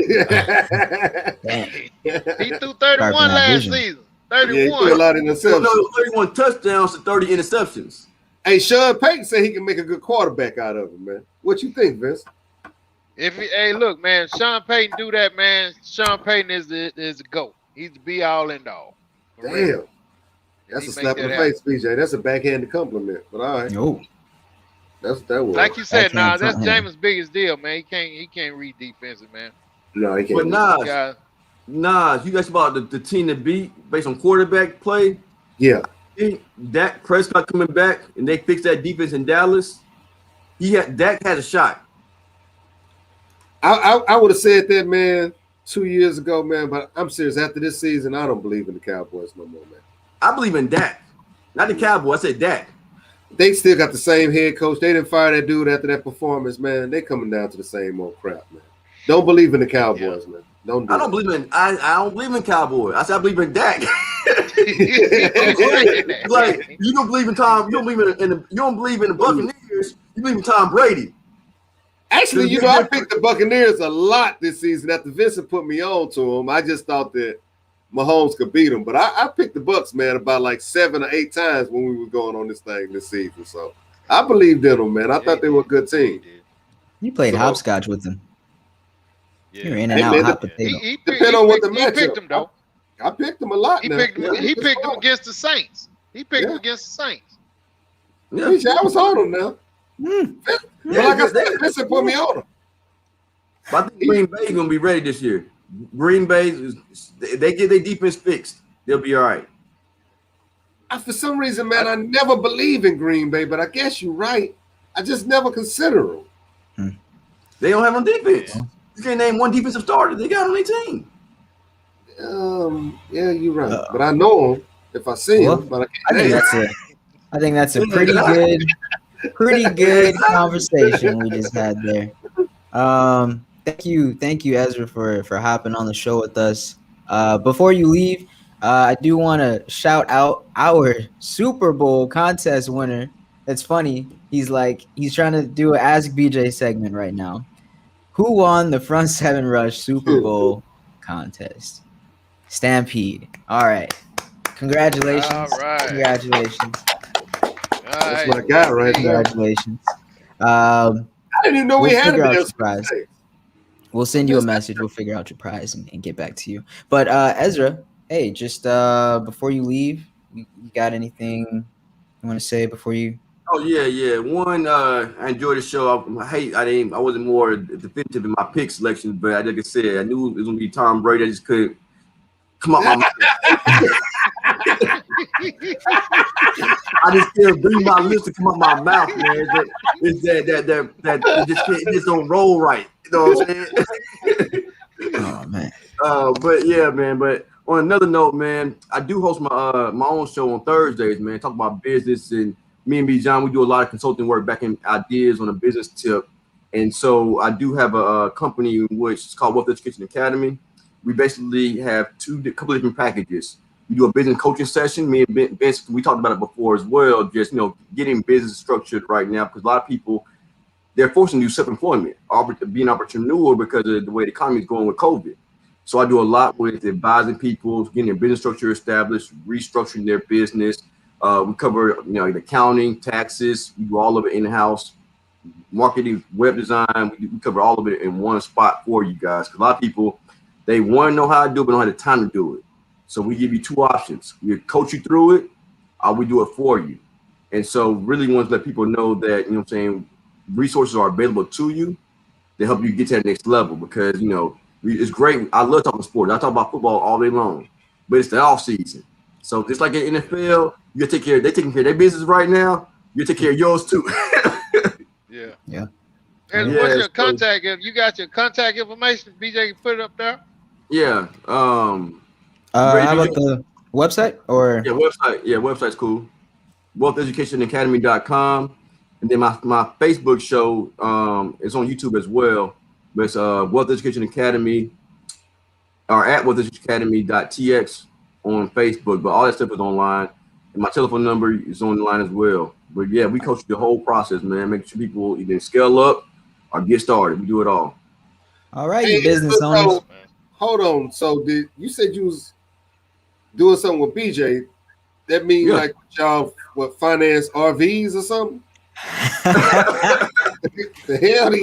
He threw 31 last season. 31. Yeah, he threw a lot of interceptions. No, 31 touchdowns to 30 interceptions. Hey, Sean Payton said he can make a good quarterback out of him, man. What you think, Vince? Look, man, Sean Payton do that, man. Sean Payton is the GOAT. He's the be-all, end-all. Damn. That's a slap in the face, PJ. That's a backhanded compliment, but all right. No. That's that was. Like you said, that's Jameis' biggest deal, man. He can't read defensive, man. No, he can't. But Nas, you guys about the team to beat based on quarterback play? Yeah. Dak Prescott coming back and they fix that defense in Dallas. Dak has a shot. I would have said that, man, 2 years ago, man. But I'm serious. After this season, I don't believe in the Cowboys no more, man. I believe in Dak, not the Cowboys. I said Dak. They still got the same head coach. They didn't fire that dude after that performance, man. They coming down to the same old crap, man. Don't believe in the Cowboys, man. I don't believe in Cowboys. I don't believe in Cowboys. I said I believe in Dak. Like you don't believe in Tom. You don't believe you don't believe in the Buccaneers. You believe in Tom Brady. Actually, you know, I picked the Buccaneers a lot this season. After Vincent put me on to them, I just thought that Mahomes could beat them. But I picked the Bucs, man, about like 7 or 8 times when we were going on this thing this season. So I believed in them, man. I thought they were a good team. You played hopscotch with them. Yeah. You're in and out, hot potato. Depending on what the matchup. He picked them though. I picked them a lot. He picked them against the Saints. He picked them against the Saints. Yeah, I was on them now. But like I said, Vincent put me on them. But I think Green Bay is gonna be ready this year. Green Bay, they get their defense fixed, they'll be all right. For some reason, man, I never believe in Green Bay, but I guess you're right. I just never consider them. They don't have no defense. You can't name one defensive starter they got on their team. Yeah, you're right. But I know them if I see them. But I think that's a pretty good conversation we just had there. Thank you, Ezra, for hopping on the show with us. Before you leave, I do want to shout out our Super Bowl contest winner. It's funny. He's trying to do an Ask BJ segment right now. Who won the Front 7 Rush Super Bowl contest? Stampede. All right. Congratulations. All right. Congratulations. That's my guy right there. Congratulations. I didn't even know we had a prize. We'll send you a message. We'll figure out your prize and get back to you. But Ezra, hey, just before you leave, you got anything you want to say before you? Oh yeah. One, I enjoyed the show. I wasn't more definitive in my pick selections, but like I said, I knew it was gonna be Tom Brady. I just couldn't come out my mouth. I just can't bring my lips to come out my mouth, man. It just don't roll right. You know what I'm saying? Oh man. But yeah, man. But on another note, man, I do host my own show on Thursdays, man. Talk about business, and me and B John, we do a lot of consulting work back in ideas on a business tip. And so I do have a company which is called Wealth Education Academy. We basically have a couple of different packages. We do a business coaching session. Me and Vince, we talked about it before as well. Just getting business structured right now, because a lot of people, they're forced to do self-employment, be an entrepreneur because of the way the economy is going with COVID. So I do a lot with advising people, getting their business structure established, restructuring their business. We cover, the accounting, taxes. We do all of it in-house. Marketing, web design. We cover all of it in one spot for you guys. Because a lot of people, they want to know how to do it, but don't have the time to do it. So we give you two options. We coach you through it, or we do it for you. And so really want to let people know that, resources are available to you to help you get to that next level, because, it's great. I love talking sports. I talk about football all day long, but it's the off season. So just like in NFL, they're taking care of their business right now. You take care of yours too. Yeah. And what's your contact? If you got your contact information, BJ can put it up there. Yeah. How about the website or? Yeah, website. Yeah, website's cool. WealthEducationAcademy.com. And then my Facebook show is on YouTube as well. But it's Wealth Education Academy, or at wealthEducationAcademy.tx on Facebook. But all that stuff is online. And my telephone number is on the line as well. But yeah, we coach the whole process, man. Make sure people either scale up or get started. We do it all. All right, you business owners. Hold on. So you said you was doing something with BJ? That means like y'all finance RVs or something? The hell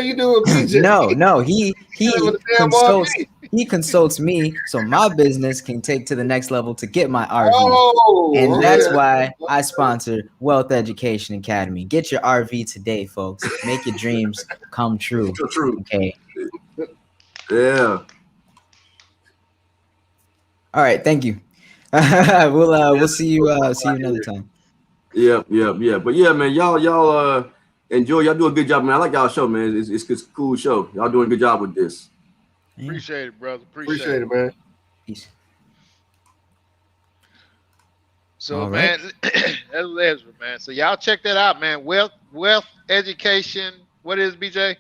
you doing, BJ? No, he consults me so my business can take to the next level to get my RV. That's why I sponsor Wealth Education Academy. Get your RV today, folks. Make your dreams come true. Okay. Yeah. All right, thank you. We'll see you another time. Yeah. But yeah, man, y'all enjoy. Y'all do a good job, man. I like y'all show, man. It's a cool show. Y'all doing a good job with this. Appreciate it, brother. Appreciate it, man. Peace. So, man, that's Ezra, man. So y'all check that out, man. Wealth Education. What is BJ?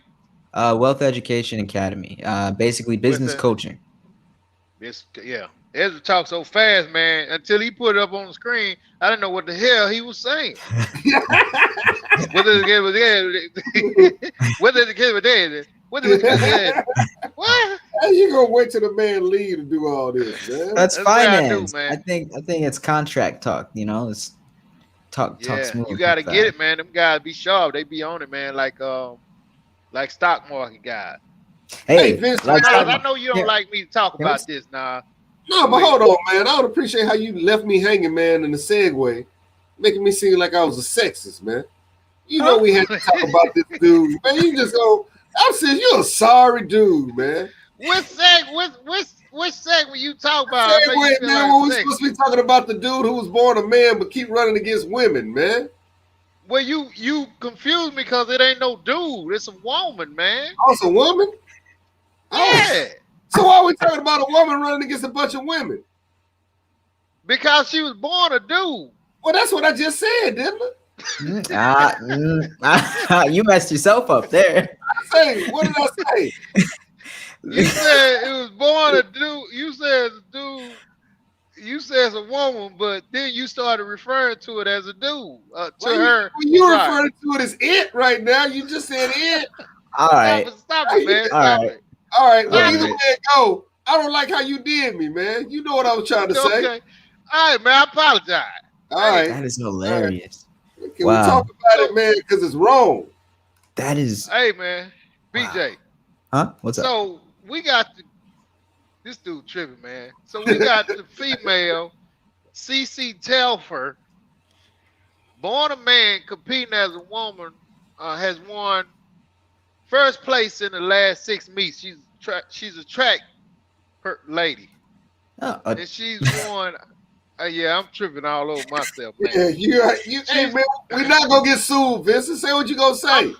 Wealth Education Academy. Basically business coaching. Yeah. Ezra talked so fast, man, until he put it up on the screen. I didn't know what the hell he was saying. Whether the kid was dead, whether the kid was dead, whether the kid was dead. What? How you gonna wait till the man leave to do all this, man? That's That's what I do, finance. man. I think it's contract talk. You know, it's talk Yeah, smooth. you gotta get it, man. Them guys be sharp. They be on it, man. Like stock market guys. Hey, Vince, like, I know you don't like me to talk about this now. No, but hold on, man. I would appreciate how you left me hanging, man, in the segue, making me seem like I was a sexist, man. You know we had to talk about this dude, man. You just go. I'm saying you're a sorry dude, man. Which segment you talk about? Segue, man. When we supposed to be talking about the dude who was born a man but keep running against women, man. Well, you confused me because it ain't no dude. It's a woman, man. Oh, it's a woman? Yeah. So why are we talking about a woman running against a bunch of women? Because she was born a dude. Well, that's what I just said, didn't I? You messed yourself up there. What did I say? You said it was born a dude. You said it's a dude. You said it's a woman, but then you started referring to it as a dude. Her. You're referring to it as it right now. You just said it. All right. Stop it, man. Stop it. All right. Well, either way it go, I don't like how you did me, man. You know what I was trying to say. Okay. All right, man. I apologize. All right. That is hilarious. Right. Can we talk about it, man? Because it's wrong. That is. Hey, man. BJ. Huh? What's up? So we got this dude tripping, man. So we got the female CC Telfer, born a man, competing as a woman, has won first place in the last 6 meets. She's a track lady, and she's won. Yeah, I'm tripping all over myself, man. Yeah, hey, man, we're not gonna get sued, Vincent. Say what you gonna say.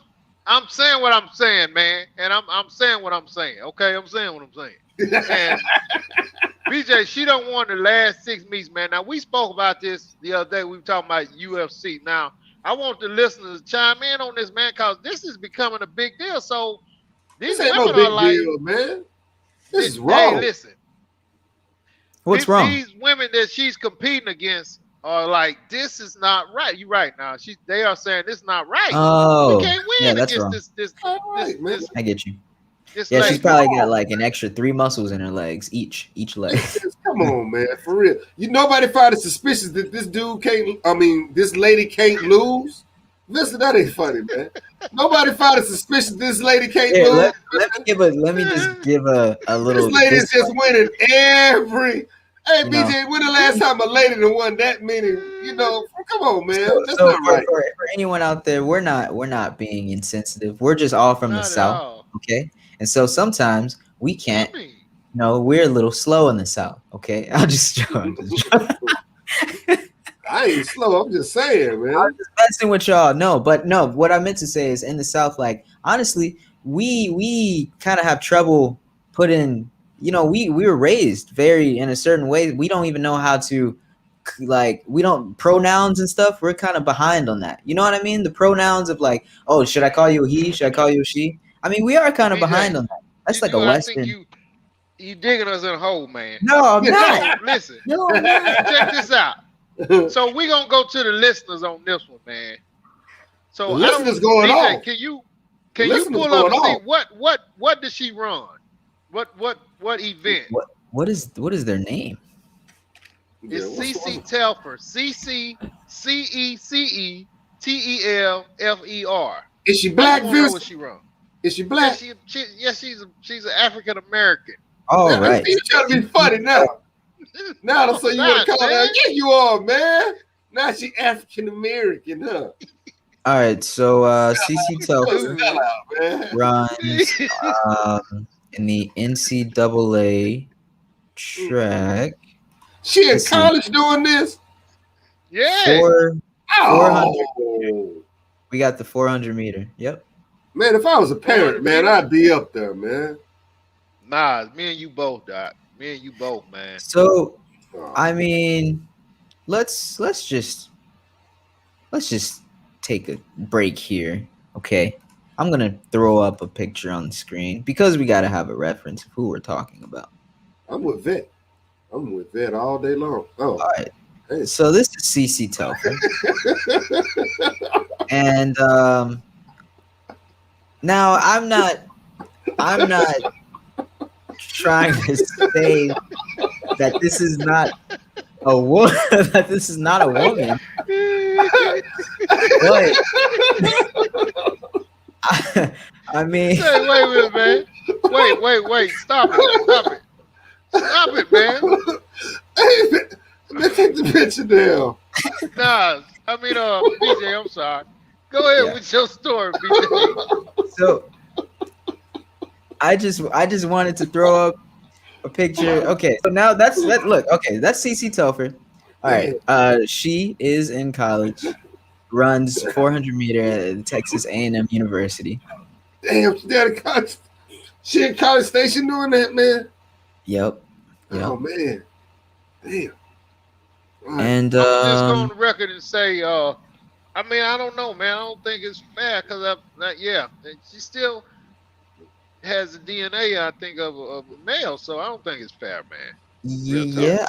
I'm saying what I'm saying, man, and I'm saying what I'm saying. Okay, I'm saying what I'm saying. And BJ, she don't won the last 6 meets, man. Now we spoke about this the other day. We were talking about UFC. Now I want the listeners to chime in on this, man, because this is becoming a big deal. So these ain't women no big are like, deal, man. This is wrong. Hey, listen. What's wrong? These women that she's competing against are like, this is not right. You're right now. They are saying this is not right. Oh, we can't win that's against wrong. this. I get you. Yeah, she's probably got like an extra 3 muscles in her legs, each leg. Come on, man, for real. Nobody find it suspicious that this lady can't lose. Listen, that ain't funny, man. Nobody find it suspicious this lady can't lose. Let me just give a little. This lady's just winning every. Hey, BJ, when the last time a lady done won that many? Come on, man. That's not right. For anyone out there, we're not being insensitive. We're just all from the South, okay? And so sometimes we can't. We're a little slow in the South, okay? I'll just joke. I ain't slow. I'm just saying, man. I'm just messing with y'all. No, what I meant to say is in the South, like, honestly, we kind of have trouble putting, we were raised very in a certain way. We don't even know how to, like, we don't pronouns and stuff. We're kind of behind on that. You know what I mean? The pronouns of like, oh, should I call you a he? Should I call you a she? I mean, we are kind of behind on that. That's like a Western. You digging us in a hole, man. No, I'm not. Listen. No, I'm not. Check this out. So we're gonna go to the listeners on this one, man. So the listeners going on. Can you pull up and see what did she run? What event? What is their name? It's CC Telfer. CCCETELFER. Is she black, Vince? What she run? Is she black? She's an African American. Oh, right. You trying to be funny now. Now, so you want to call her? Yeah, you are, man. Now she African American, huh? All right, so CC Telfer runs in the NCAA track. She in college doing this? Yeah. 400. We got the 400 meter. Yep. Man, if I was a parent, man, I'd be up there, man. Nah, me and you both, Doc. Me and you both, man. So, I mean, let's just take a break here, okay? I'm gonna throw up a picture on the screen because we gotta have a reference of who we're talking about. I'm with Vic. I'm with that all day long. Oh, All right. hey. So this is CC Telfer. And now I'm not trying to say that this is not a woman that this is not a woman. But I mean, Hey, wait a minute, man. Wait. Stop it, man. Hey, let's take the picture down. Nah, I mean, BJ, I'm sorry. Go ahead Yeah. with your story, BJ. so I just wanted to throw up a picture. Okay, so now look. Okay, that's CC Telfer. All right. She is in college, runs 400 meter at Texas A&M University. Damn, she down in college. She in College Station doing that, man. Yep. Oh man. Damn. Right. And I'm just going on the record and say, I mean, I don't know, man. I don't think it's fair because she still has the DNA, I think, of a male, so I don't think it's fair, man. yeah,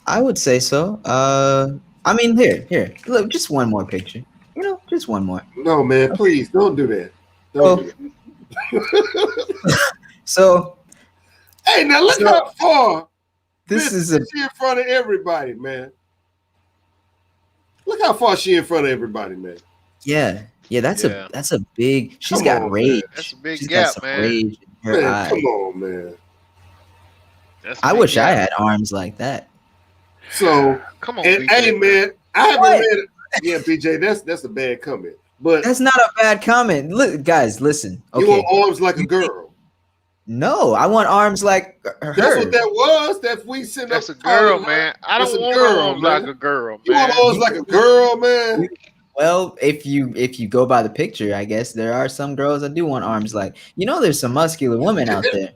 I would say so. I mean, here, look, just one more picture. You know, just one more. No, man, please don't do that. Don't do that. So, hey, now look how far this is she in front of everybody, man. Look how far she in front of everybody, man. Yeah, that's a big. She's got rage. Man. That's a big She's gap, got some man. rage in her eye. Come on, man. I wish I had arms like that. So come on, and BJ, hey, man, I haven't read it. Yeah, BJ, that's a bad comment. But that's not a bad comment. Look, guys, listen. Okay. You want arms like a girl? No, I want arms like her. That's what that was. That we sent That's up. a girl, man. I don't want arms like a girl, man. You want arms like a girl, man? Well, if you go by the picture, I guess there are some girls that do want arms like. There's some muscular women out there.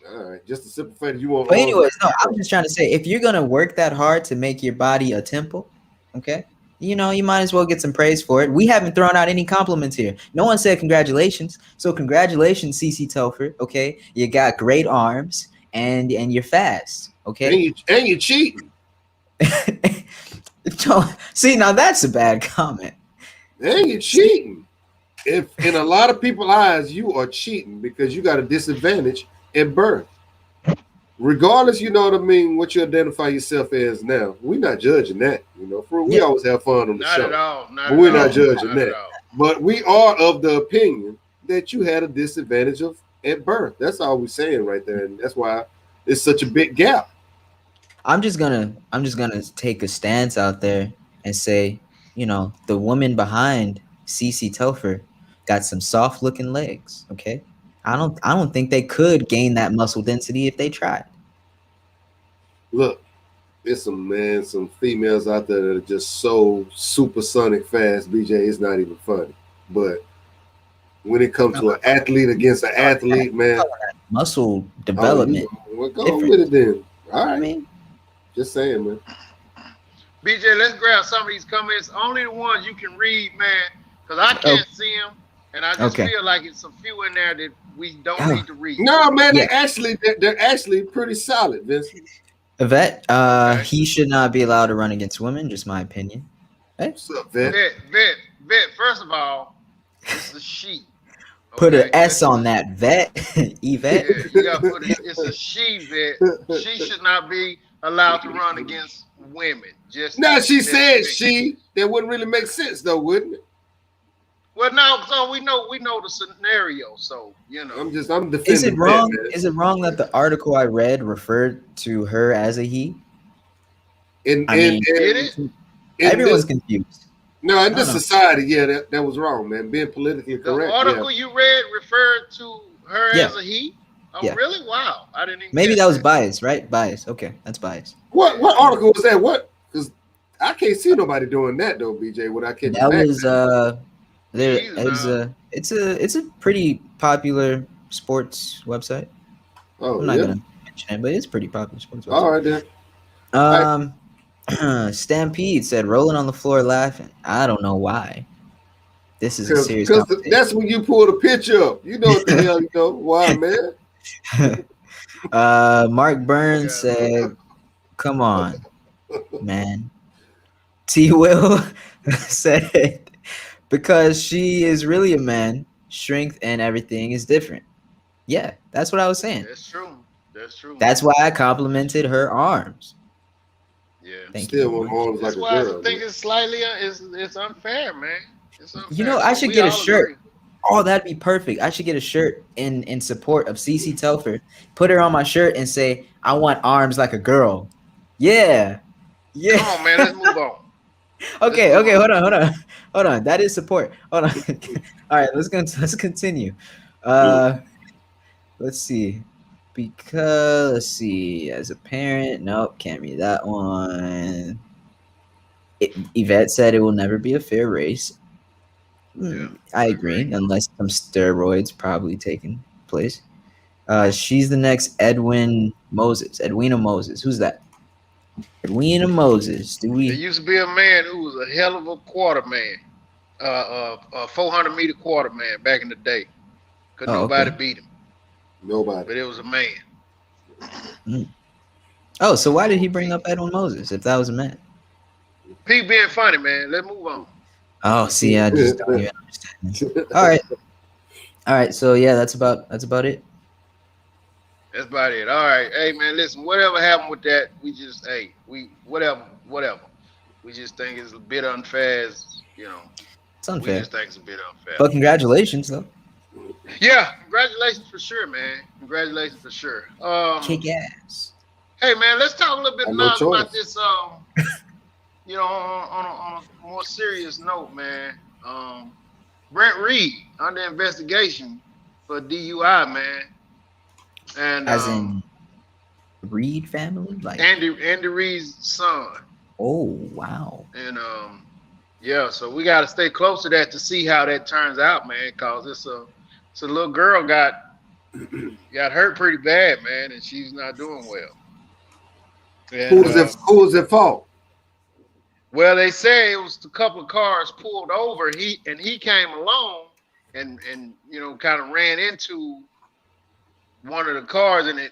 All right, just to simplify it, you want. But anyways, no, I'm just trying to say, if you're gonna work that hard to make your body a temple, okay, you might as well get some praise for it. We haven't thrown out any compliments here. No one said congratulations. So congratulations, CC Telfer. Okay, you got great arms and you're fast. Okay, and you're cheating. See, now that's a bad comment. And you're cheating. If in a lot of people's eyes, you are cheating because you got a disadvantage at birth. Regardless, you know what I mean, what you identify yourself as now. We're not judging that, we always have fun on the show. Not at all. But we're not judging that. But we are of the opinion that you had a disadvantage at birth. That's all we're saying right there. And that's why it's such a big gap. I'm just gonna take a stance out there and say, the woman behind CC Telfer got some soft looking legs. Okay. I don't think they could gain that muscle density if they tried. Look, there's some females out there that are just so supersonic fast, BJ, it's not even funny. But when it comes to an athlete against an athlete, man. Muscle development. Go on with it then. All right. I mean, just saying, man. BJ, let's grab some of these comments. Only the ones you can read, man, because I can't see them. And I just feel like it's a few in there that we don't need to read. No, man, they're actually pretty solid, Vince. Vet, he should not be allowed to run against women, just my opinion. Hey? What's up, Vet? Vet, first of all, it's a she. Put an S on that, Vet. Yvette. Yeah, you gotta put it's a she, Vet. She should not be allowed to run against women. Now she said she. That wouldn't really make sense though, wouldn't it? Well, no, so we know the scenario, so I'm defending. Is it wrong? Is it wrong that the article I read referred to her as a he? Everyone's confused. No, in this society, yeah, that was wrong, man. Being politically correct. The article you read referred to her as a he. Oh, really? Wow, I didn't even. Maybe that was bias, right? Bias. Okay, that's bias. What article was that? What? Because I can't see nobody doing that though, BJ. What I can't. That was it's a pretty popular sports website. Oh, I'm not gonna mention it, but it's pretty popular sports website. All right then. Stampede said rolling on the floor laughing. I don't know why. This is a serious conversation. That's when you pull the picture up. You know what the hell why, man. Mark Burns said, "Come on, man." T. Will said, "Because she is really a man, strength and everything is different." Yeah, that's what I was saying. That's true. That's true, That's man. why I complimented her arms. Yeah. Thank you Still very want much. arms like That's a why I girl, think man. it's slightly it's unfair, man. It's You unfair. know, I So should we get a all shirt. agree. Oh, that'd be perfect. I should get a shirt in support of CC Telfer. Put her on my shirt and say, "I want arms like a girl." Yeah, yeah. Come on, man. Let's move on. Let's Okay, move okay. on. Hold on. That is support. Hold on. All right, let's continue. Mm. Let's see. Because let's see. As a parent, nope, can't read that one. Yvette said it will never be a fair race. Yeah, I I agree, agree. unless some steroids probably taking place. She's the next Edwina Moses. Who's that? Edwina Moses. Do There we? used to be a man who was a hell of a quarter man, a 400-meter quarter man back in the day. Could Oh, nobody okay. beat him, Nobody. but it was a man. Mm. Oh, so why did he Oh, bring Pete. up Edwin Moses if that was a man? Pete being funny, man. Let's move on. Oh, see, I just don't even understand this. All right. So yeah, that's about it. That's about it. All right. Hey, man, listen, whatever happened with that, whatever. We just think it's a bit unfair. It's We unfair, just think it's a bit unfair. but congratulations though. Yeah, congratulations for sure, man. Congratulations for sure. Kick ass. Hey, man, let's talk a little bit Had no now choice. about this. On a more serious note, man. Brent Reed under investigation for DUI, man, and As in Reed family, like. Andy Reed's son. Oh wow. And yeah, so we got to stay close to that to see how that turns out, man. Cause it's a little girl got hurt pretty bad, man, and she's not doing well. Who And was it? Who was at fault? well, they say it was a couple of cars pulled over. He came along and kind of ran into one of the cars and it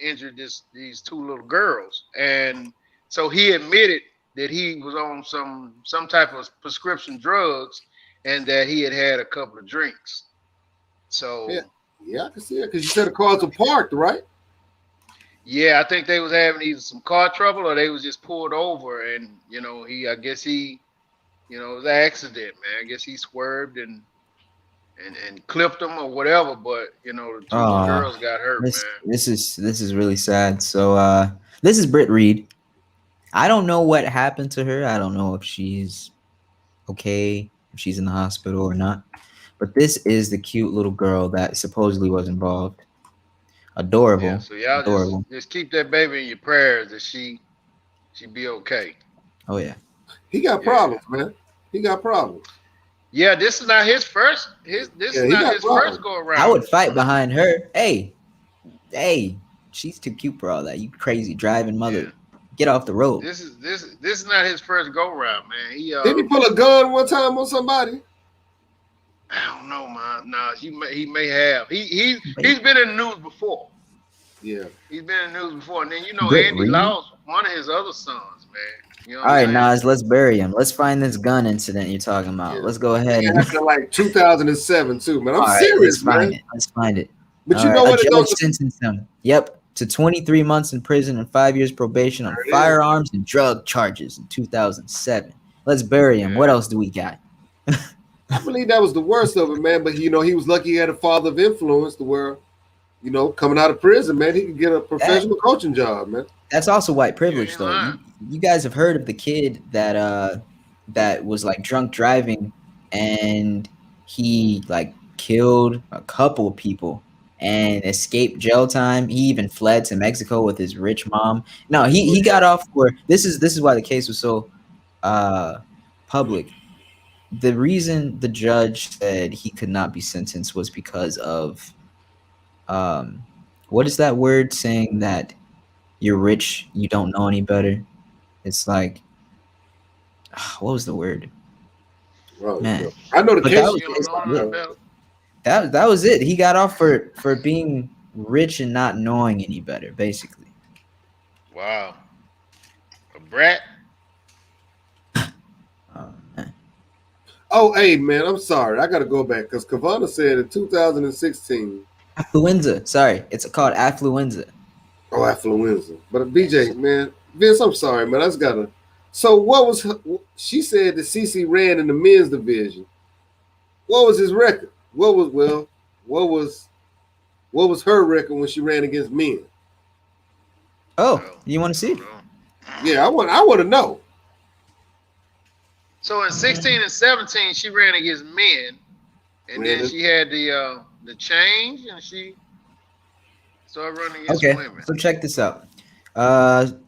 injured these two little girls. And so he admitted that he was on some type of prescription drugs and that he had a couple of drinks. Yeah, So yeah, I can see it because you said the cars were parked, right? yeah, I think they was having either some car trouble or they was just pulled over and I guess he it was an accident, man. I guess he swerved and clipped them or whatever, but the two little Oh, girls got hurt, this man. this is really sad. So this is Britt Reed. I don't know what happened to her. I don't know if she's okay, if she's in the hospital or not. But this is the cute little girl that supposedly was involved. Yeah, Adorable. so y'all Adorable. just keep that baby in your prayers that she be okay. Oh yeah. He got Yeah. problems, man. He got problems. Yeah, this is not his first. This Yeah, is he not got his problems. first go I around. would fight behind her. Hey, she's too cute for all that. You crazy driving mother. Yeah, Get off the road. this is not his first go around, man. Didn't he pull a gun one time on somebody? I don't know, man. Nah, he may have. He's been in the news before. Yeah. He's been in the news before, and then Britt Andy Reed? lost one of his other sons, man. You know what All right, I'm saying? Nas, let's bury him. Let's find this gun incident you're talking about. Yeah. Let's go ahead It and happened in like 2007 too, man. I'm all right, serious, let's find man. it. Let's find it. But All you right, know a what? It judge goes. sentenced him. Yep, to 23 months in prison and 5 years probation on There it is. firearms and drug charges in 2007. Let's bury him. Yeah. What else do we got? I believe that was the worst of it, man. But he was lucky he had a father of influence to where, coming out of prison, man, he could get a professional coaching job, man. That's also white privilege, ain't though. lying. You guys have heard of the kid that was like drunk driving and he like killed a couple of people and escaped jail time. He even fled to Mexico with his rich mom. No, he got off for this is why the case was so public. The reason the judge said he could not be sentenced was because of what is that word saying that you're rich, you don't know any better? It's like what was the word? Right. Man. I know the But case. that was You don't know nothing better. that was it. He got off for being rich and not knowing any better, basically. Wow. A brat? Man. Oh, hey, man, I'm sorry. I got to go back because Kavana said in 2016. Affluenza. Sorry, it's called affluenza. Oh, affluenza. But BJ, man, Vince, I'm sorry, man. I just got to. So what was she said that CC ran in the men's division. What was his record? What was her record when she ran against men? Oh, you want to see? Yeah, I want to know. So in 16 and 17, she ran against men, and then she had the change, and she started running against women. So check this out.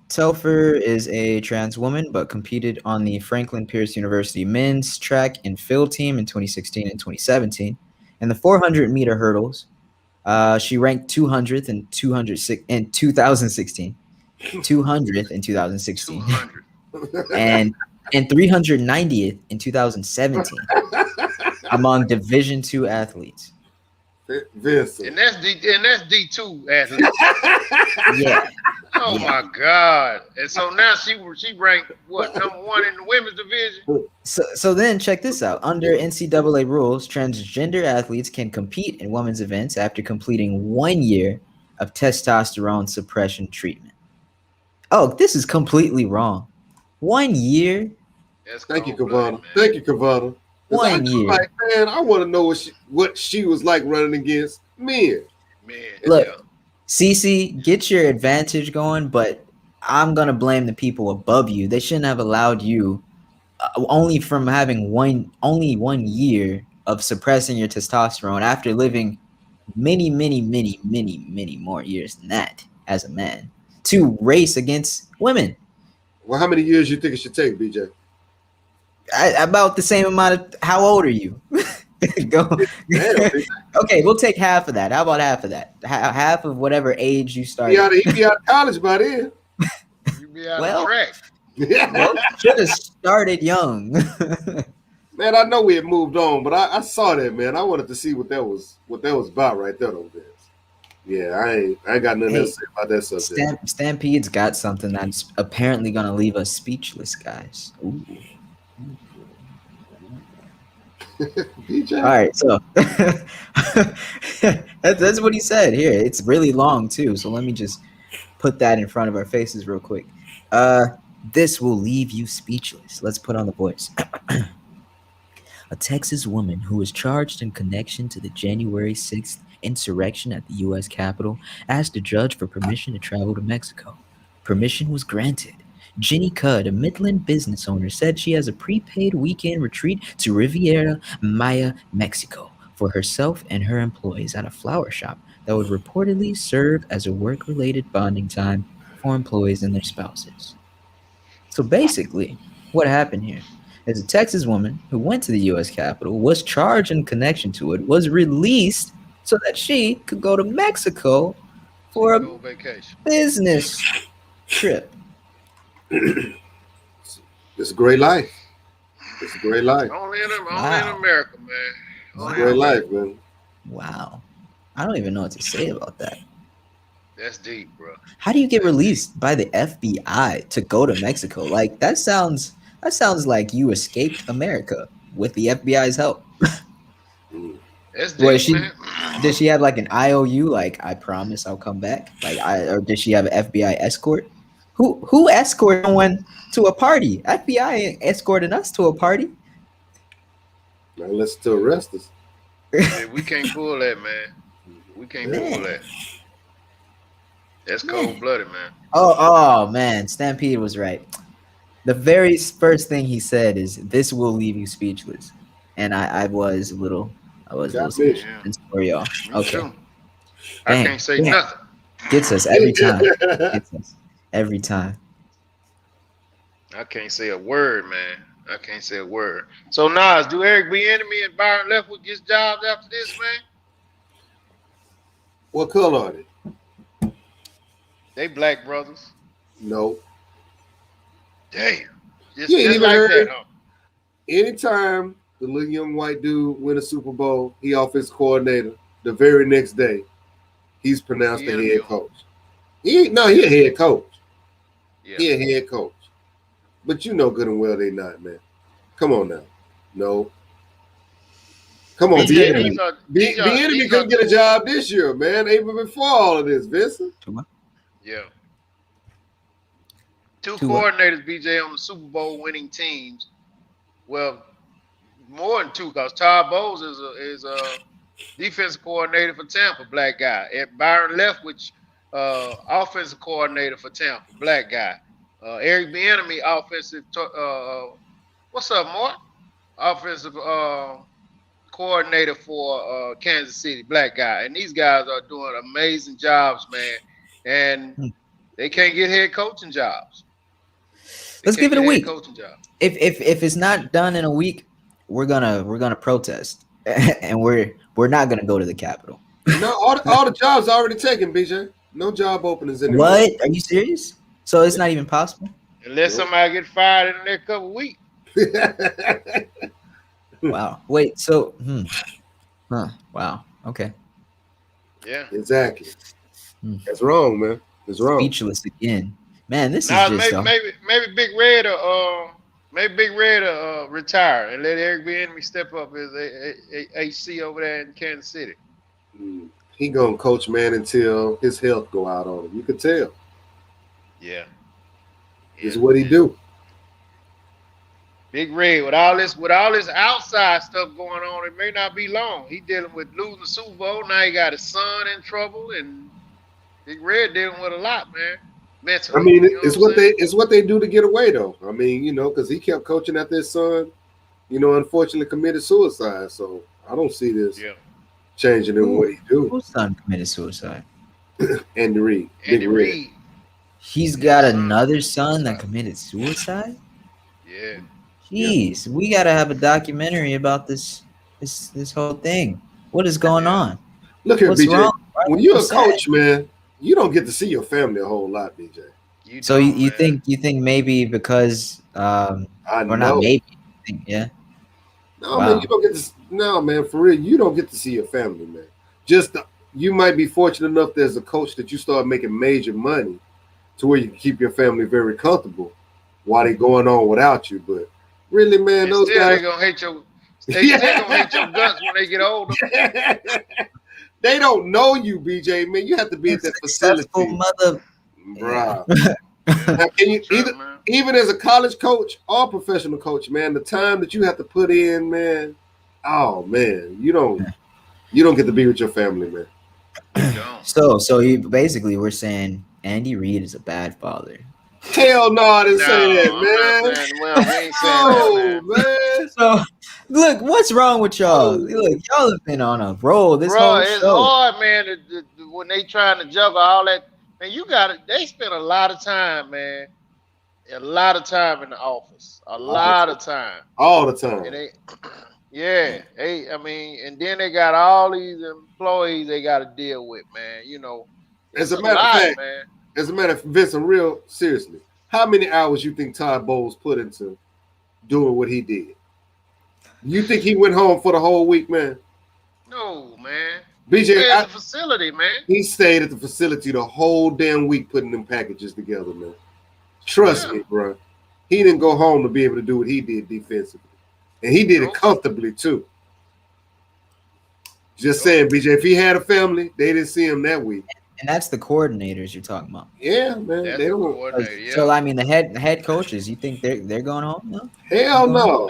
Telfer is a trans woman, but competed on the Franklin Pierce University men's track and field team in 2016 and 2017. In the 400-meter hurdles, she ranked 200th in 2016, 200th in 2016, 200. and 390th in 2017 among Division II athletes. Vincent. And that's D2 athletes. Yeah. Oh my God! And so now she ranked what, #1 in the women's division? So then check this out. Under NCAA rules, transgender athletes can compete in women's events after completing 1 year of testosterone suppression treatment. Oh, this is completely wrong. 1 year? Thank you, Kavana. Thank you, Kavana. 1 year. Like, man, I want to know what she was like running against men. Look, Cece, get your advantage going, but I'm gonna blame the people above you. They shouldn't have allowed you only from having only 1 year of suppressing your testosterone after living many more years than that as a man to race against women. Well, how many years you think it should take, BJ? About the same amount of. How old are you? Go. Okay, we'll take half of that. How about half of that? Half of whatever age you started. He'd be out of college by then. You'd be out of track. Well, should have started young. Man, I know we had moved on, but I saw that, man. I wanted to see what that was about right there, though, Vince. Yeah, I ain't got nothing else to say about that subject. Stampede's got something that's apparently gonna leave us speechless, guys. Ooh. BJ. All right, so that's what he said here. It's really long too, so let me just put that in front of our faces real quick. This will leave you speechless. Let's put on the voice. A Texas woman who was charged in connection to the January 6th insurrection at the U.S. Capitol asked a judge for permission to travel to Mexico. Permission was granted. Jenny Cudd, a Midland business owner, said she has a prepaid weekend retreat to Riviera Maya, Mexico, for herself and her employees at a flower shop that would reportedly serve as a work-related bonding time for employees and their spouses. So basically, what happened here is a Texas woman who went to the U.S. Capitol, was charged in connection to it, was released so that she could go to Mexico for a vacation business trip. It's a great life. It's a great life. Only in America, man. It's a great life, man. Wow. I don't even know what to say about that. That's deep, bro. How do you get released by the FBI to go to Mexico? Like that sounds like you escaped America with the FBI's help. That's deep, man. Did she have like an IOU? Like I promise I'll come back. Or did she have an FBI escort? Who escorted someone to a party? FBI escorted us to a party. Now let's still arrest us. Yeah, we can't pull that, man. We can't pull that. That's cold-blooded, man. Oh man, Stampede was right. The very first thing he said is, "This will leave you speechless," and I was a little speechless for y'all. Okay, I can't say nothing. Gets us every time. Every time. I can't say a word, man. I can't say a word. So Nas, do Eric Bieniemy and Byron Leftwich get jobs after this, man? What color are they? They black brothers. No. Damn. Just like that, huh? Anytime the little young white dude win a Super Bowl, he offensive coordinator, the very next day, he's pronounced the head coach. He a head coach. Yeah. He a head coach. But you know good and well they not, man. Come on now. No. Come on, the enemy couldn't get a job this year, man. Even before all of this, Vincent. Yeah. Two coordinators, BJ, on the Super Bowl winning teams. Well, more than two, because Todd Bowles is a defensive coordinator for Tampa, black guy. Byron Leftwich, offensive coordinator for Tampa, black guy. Eric Bieniemy, offensive. What's up, Mark? Offensive coordinator for Kansas City, black guy. And these guys are doing amazing jobs, man. And they can't get head coaching jobs. Let's give it a week. If it's not done in a week, we're gonna protest, and we're not gonna go to the Capitol. No, all the jobs are already taken, BJ. No job openings anymore. What? Are you serious? So it's not even possible? Unless somebody get fired in the next couple of weeks. Wow. Wait. So. Wow. Okay. Yeah. Exactly. That's wrong, man. It's wrong. Speechless again, man. This is just maybe Big Red retire and let Eric Bieniemy step up as HC over there in Kansas City. He gonna coach, man, until his health go out on him. You could tell. Yeah. It's what he do. Big Red, with all this outside stuff going on, it may not be long. He dealing with losing the Super Bowl. Now he got his son in trouble, and Big Red dealing with a lot, man. Mentally, I mean, it's what they do to get away, though. I mean, because he kept coaching after his son, unfortunately committed suicide. So I don't see this changing in what he do. Whose son committed suicide? Andy Reid. Andy Reid. He's got another son that committed suicide? Yeah. Jeez, we gotta have a documentary about this whole thing. What is going on? Look here, BJ. Wrong? When you're a coach, man, you don't get to see your family a whole lot, BJ. You think maybe because not maybe, yeah. No, man, you don't get to. No, man, for real, you don't get to see your family, man. You might be fortunate enough that as a coach that you start making major money to where you can keep your family very comfortable while they're going on without you. But really, man, those guys they're gonna hate your. They gonna hate your guts when they get older. They don't know you, BJ. Man, you have to be at that facility, mother, bro. Can you even as a college coach or professional coach, man, the time that you have to put in, man. Oh man, you don't get to be with your family, man. So you basically we're saying Andy Reid is a bad father. Hell no, I didn't say that, man. Well, we ain't saying that, man. So look, what's wrong with y'all? Look, y'all have been on a roll this whole show. It's hard, man, when they trying to juggle all that. Man, they spend a lot of time, man. A lot of time in the office. A lot of time. All the time. And and then they got all these employees they got to deal with, man. As a matter of fact, Vincent, real seriously, how many hours you think Todd Bowles put into doing what he did? You think he went home for the whole week, man? No, man. BJ, at the facility, man. He stayed at the facility the whole damn week putting them packages together, man. Trust me, bro. He didn't go home to be able to do what he did defensively. And he did it comfortably, too. Just saying, BJ, if he had a family, they didn't see him that week. And that's the coordinators you're talking about. Yeah, man. They don't. So I mean, the head coaches. You think they're going home? No. Hell no.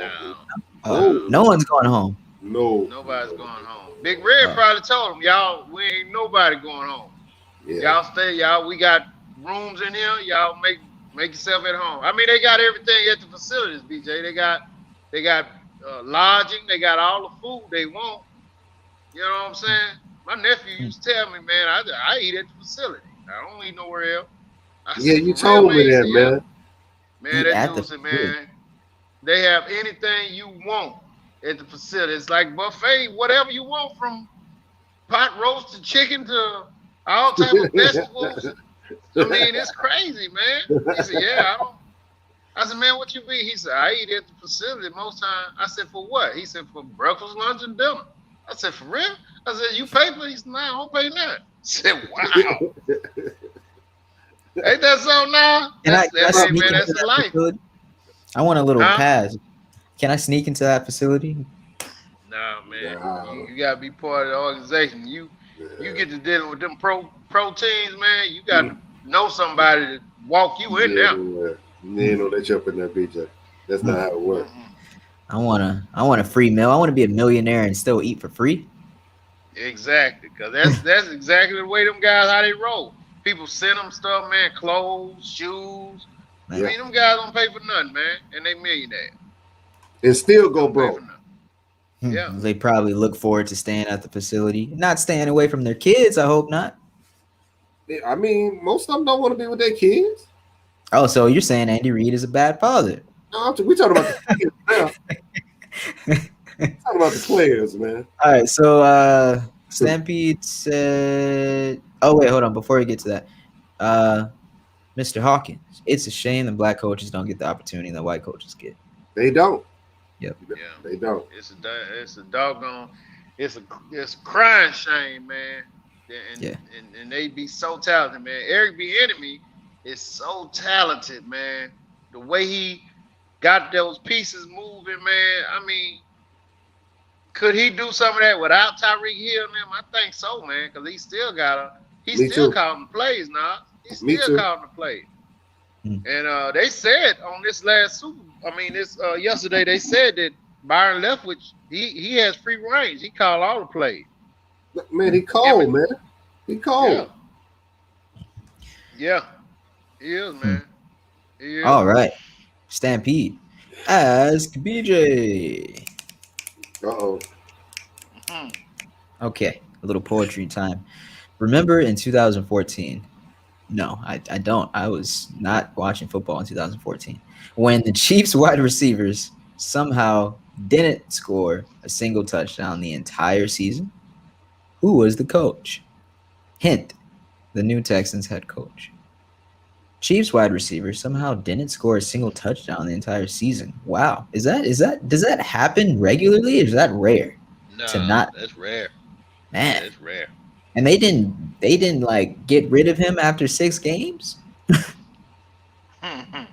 No one's going home. No. Nobody's going home. Big Red probably told him, y'all, we ain't nobody going home. Yeah. Y'all stay, y'all. We got rooms in here. Y'all make yourself at home. I mean, they got everything at the facilities, BJ. They got lodging. They got all the food they want. You know what I'm saying? My nephew used to tell me, man, I eat at the facility. I don't eat nowhere else. You told me that, man. Man, that dude said, man, they have anything you want at the facility. It's like buffet, whatever you want, from pot roasted chicken to all type of vegetables. I mean, it's crazy, man. He said, I said, man, what you be? He said, I eat at the facility most times. I said, for what? He said, for breakfast, lunch, and dinner. I said, for real? I said, you pay for it? He said, no, I don't pay nothing. Said, wow. Ain't that so now? Can I Hey, sneak man, into that's the that life. facility? I want a little Huh? pass. Can I sneak into that facility? Nah, man. No. You gotta be part of the organization. You get to dealing with them proteins, man. You got to know somebody to walk you in there. They ain't gonna let you up in that BJ. That's not how it works. I want a free meal. I want to be a millionaire and still eat for free. Exactly, cause that's exactly the way them guys how they roll. People send them stuff, man, clothes, shoes. I Man. mean, them guys don't pay for nothing, man, and they millionaires. And still go Don't pay broke. for nothing. Yeah. They probably look forward to staying at the facility, not staying away from their kids. I hope not. I mean, most of them don't want to be with their kids. Oh, so you're saying Andy Reid is a bad father? No, we talking about the players now. Talking about the players, man. All right, so Stampede said, "Oh wait, hold on. Before we get to that, Mr. Hawkins, it's a shame that black coaches don't get the opportunity that white coaches get." They don't. Yep. Yeah. They don't. It's a doggone, it's a crying shame, man. And they be so talented, man. Eric Bieniemy is so talented, man. The way he got those pieces moving, man. I mean, could he do some of that without Tyreek Hill and them? I think so, man, because he still calling plays now. He's still calling the plays. And they said on this last yesterday they said that Byron Leftwich, he has free range. He called all the plays. Man, he cold, man. He cold. Yeah. He is, man. He is. All right. Stampede. Ask BJ. Uh-oh. Okay, a little poetry time. Remember in 2014? No, I don't. I was not watching football in 2014. When the Chiefs wide receivers somehow didn't score a single touchdown the entire season, who was the coach? Hint, the new Texans head coach. Chiefs wide receivers somehow didn't score a single touchdown the entire season. Wow. Does that happen regularly, or is that rare? No, that's rare. Man. That's rare. And they didn't like get rid of him after 6 games? No.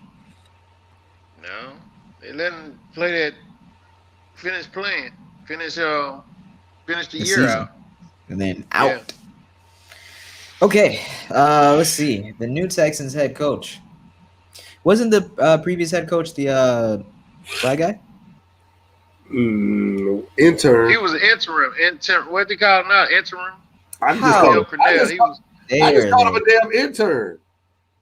They let him play that finish the year season. out. And then out. Yeah. Okay, let's see. The new Texans head coach. Wasn't the previous head coach the black guy? Intern. He was an interim. What they call it now? Interim. I just called him a damn intern.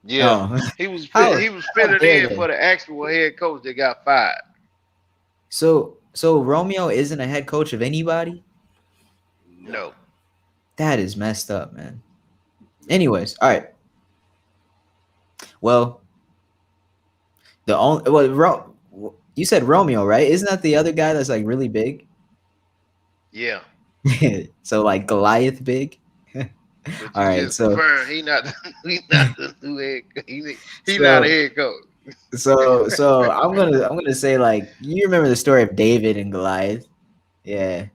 Yeah, oh. He was fitted in for the actual head coach that got fired. So Romeo isn't a head coach of anybody? No. That is messed up, man. Anyways, all right. Well, you said Romeo, right? Isn't that the other guy that's like really big? Yeah. So like Goliath big. All right, so he's not the new head. He's not a head coach. So I'm gonna say, like, you remember the story of David and Goliath? Yeah,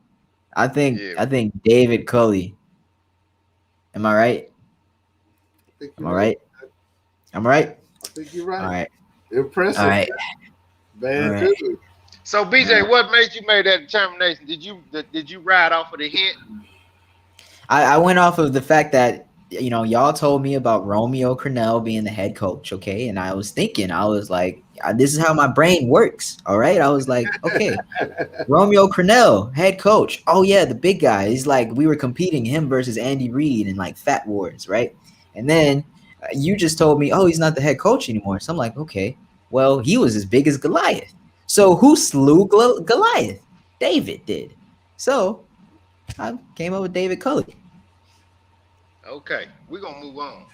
I think David Culley. Am I right? Am I right? I'm right. I think you're right. All right. Impressive. All right. Man, all right. So BJ, what made you make that determination? Did you ride off of the hint? I went off of the fact that, you know, y'all told me about Romeo Crennel being the head coach, okay? And I was like, this is how my brain works, all right? I was like, okay, Romeo Crennel, head coach. Oh, yeah, the big guy. He's like, we were competing him versus Andy Reid in, like, Fat Wars, right? And then you just told me, oh, he's not the head coach anymore. So I'm like, okay, well, he was as big as Goliath. So who slew Goliath? David did. So I came up with David Culley. Okay, we're gonna move on.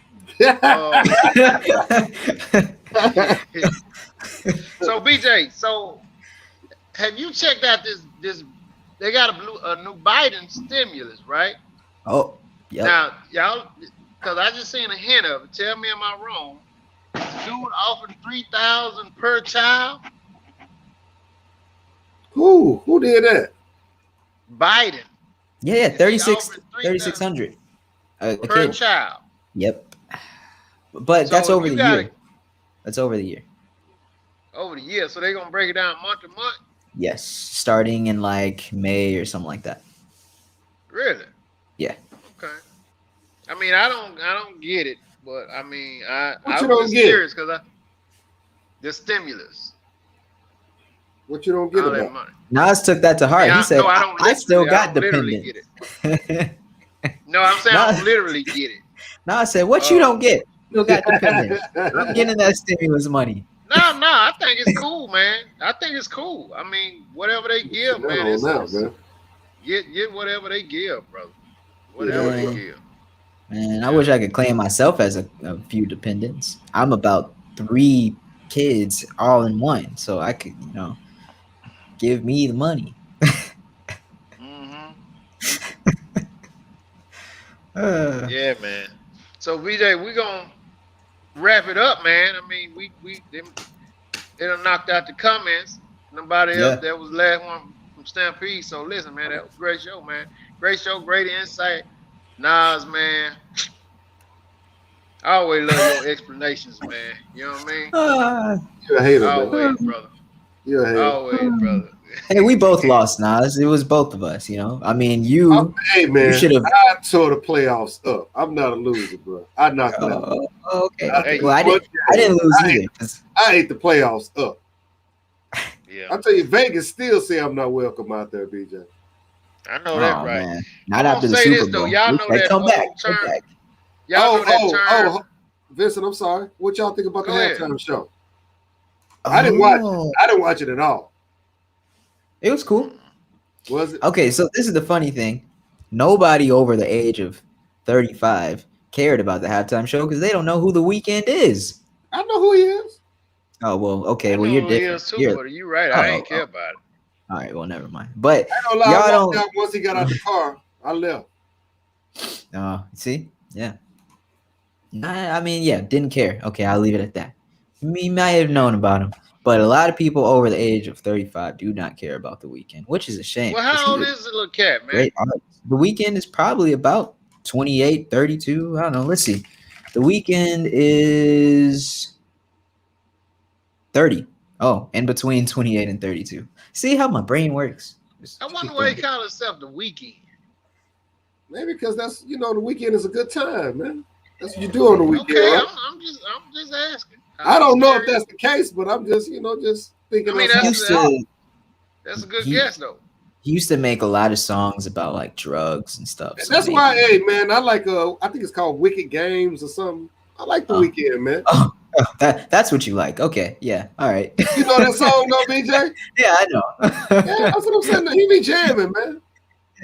So BJ, have you checked out this? They got a new Biden stimulus, right? Oh, yeah. Now, y'all, because I just seen a hint of it. Tell me, am I wrong? Dude offered $3,000 per child. Who did that? Biden. Yeah, 3,600. A per kid. child. Yep. But So that's over you the got year. That's over the year. over the year. So they're gonna break it down month to month. Yes, starting in like May or something like that. Really? Yeah. Okay. I mean, I don't get it, but I mean, What I you was don't just get? curious because the stimulus, What you don't get all that about? money. Nas took that to I mean, heart. He said, no, I don't I still literally, I got don't literally get dependents. it. No, I'm saying I Nas, don't literally get it. Nas said, what you don't get? Still got dependents. I'm it? getting that stimulus money. No, I think it's cool, man. I think it's cool. I mean, whatever they give, That man, on now, it's man. get whatever they give, brother. Whatever Yeah, they bro. Man, give. man, I Yeah. wish I could claim myself as a few dependents. I'm about 3 kids all in one. So I could, give me the money. Hmm. Uh, Yeah, man. So VJ, we gonna wrap it up, man. I mean, they done knocked out the comments. Nobody else. yeah. That was the last one from Stampede. So listen, man, that was a great show, man. Great show, great insight. Nas, man. I always love your explanations, man. You know what I mean? Uh, You're a hater, man. Always, brother. You're a hater. Always, brother. hey, we both lost, Nas. It was both of us, I mean, you Hey, man, should have. I tore the playoffs up. I'm not a loser, bro. I knocked them out. Okay, Hey, okay. you Well, I put didn't lose either. 'Cause- I ate the playoffs up. yeah. I tell you, Vegas still say I'm not welcome out there, BJ. I know that Oh right. man, I'm not gonna after the say Super this though. Bowl. Y'all We know said, that come back, old come term. back. Y'all know that term. Vincent, I'm sorry. What y'all think about the Go ahead. halftime show? I didn't watch it. I didn't watch it at all. It was cool. Was it? Okay, so this is the funny thing. Nobody over the age of 35 cared about the halftime show because they don't know who The Weeknd is. I know who he is. Oh well, okay. I Well, know you're who he different. is too, but you right. I ain't care about it. All right. Well, never mind. But I ain't gonna lie, y'all I walked don't. out once he got out the car. I left. See, yeah. I mean, yeah, didn't care. Okay, I'll leave it at that. We might have known about him, but a lot of people over the age of 35 do not care about The Weeknd, which is a shame. Well, 'cause how old he's a is the little cat, man? great artist. The Weeknd is probably about 28, 32. I don't know. Let's see. The Weeknd is 30. Oh, in between 28 and 32. See how my brain works? I Just wonder keep why he going. called himself the Weekend. Maybe because that's the weekend is a good time, man. That's what you do on the weekend, Okay, right? I'm just asking. I don't know if curious. that's the case, but I'm just just thinking. I mean, He used to that's a good he, guess though. he used to make a lot of songs about like drugs and stuff. So That's maybe. why, hey man, I like I think it's called Wicked Games or something. I like the weekend, man. Oh, that's what you like. Okay, yeah, all right. You know that song, though, BJ? Yeah, I know. Yeah, that's what I'm saying. He be jamming, man.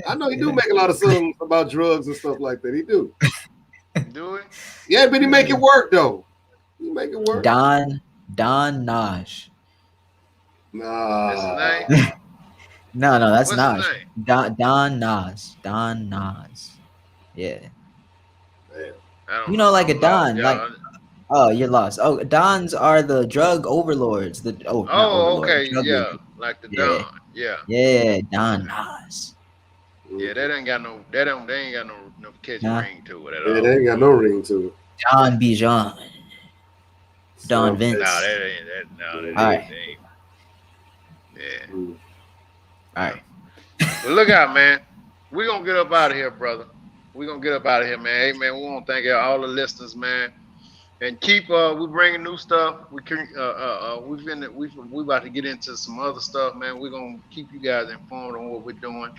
I know he do make a lot of songs about drugs and stuff like that. He do. Do it. Yeah, but he make it work though. He make it work. Don Naj. That's his Nah. name. No, that's What's Naj. his name? Don Nas. Don Nas. Yeah. Man. I don't You know, like a I'm lost, Don. y'all. Like, oh, you're lost. Oh, Dons are the drug overlords. Not overlord. Okay, Drug yeah, lords. like the Yeah. Don. Yeah. Yeah, Don Nas. Yeah, that ain't got no. They ain't got no catchy Nah. ring to it at Yeah, all. they ain't got no ring to it. Don Bijan. Don Vince. No, that ain't that. No, that All ain't. right. Ain't. Yeah. Mm. All right. But look out, man. We're gonna get up out of here, brother. We're gonna get up out of here, man. Hey, man, we want to thank all the listeners, man. And keep we bringing new stuff. We can we about to get into some other stuff, man. We're gonna keep you guys informed on what we're doing.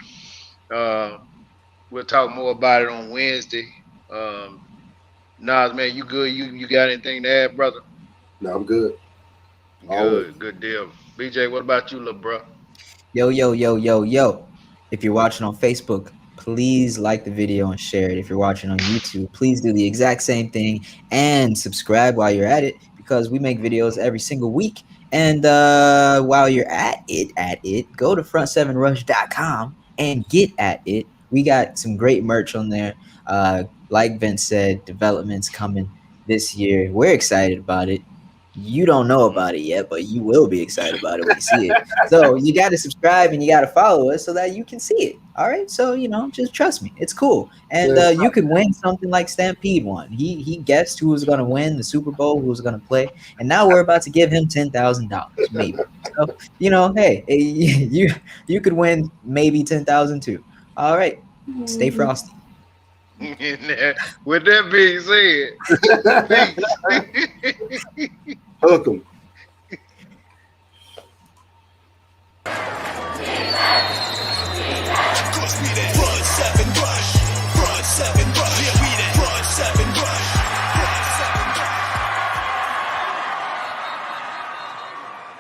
We'll talk more about it on Wednesday. Nas, man, you good? You got anything to add, brother? No, I'm good. Always. Good deal. BJ, what about you, little bro? Yo. If you're watching on Facebook, please like the video and share it. If you're watching on YouTube, please do the exact same thing and subscribe while you're at it because we make videos every single week. And while you're at it, go to front7rush.com and get at it. We got some great merch on there. Like Vince said, developments coming this year. We're excited about it. You don't know about it yet, but you will be excited about it when you see it. So you got to subscribe and you got to follow us so that you can see it. All right. So, just trust me. It's cool. And you could win something like Stampede won. He guessed who was going to win the Super Bowl, who was going to play. And now we're about to give him $10,000, maybe. So, hey, you could win maybe 10,000 too. All right. Stay frosty. With that being said, peace. Hook 'em.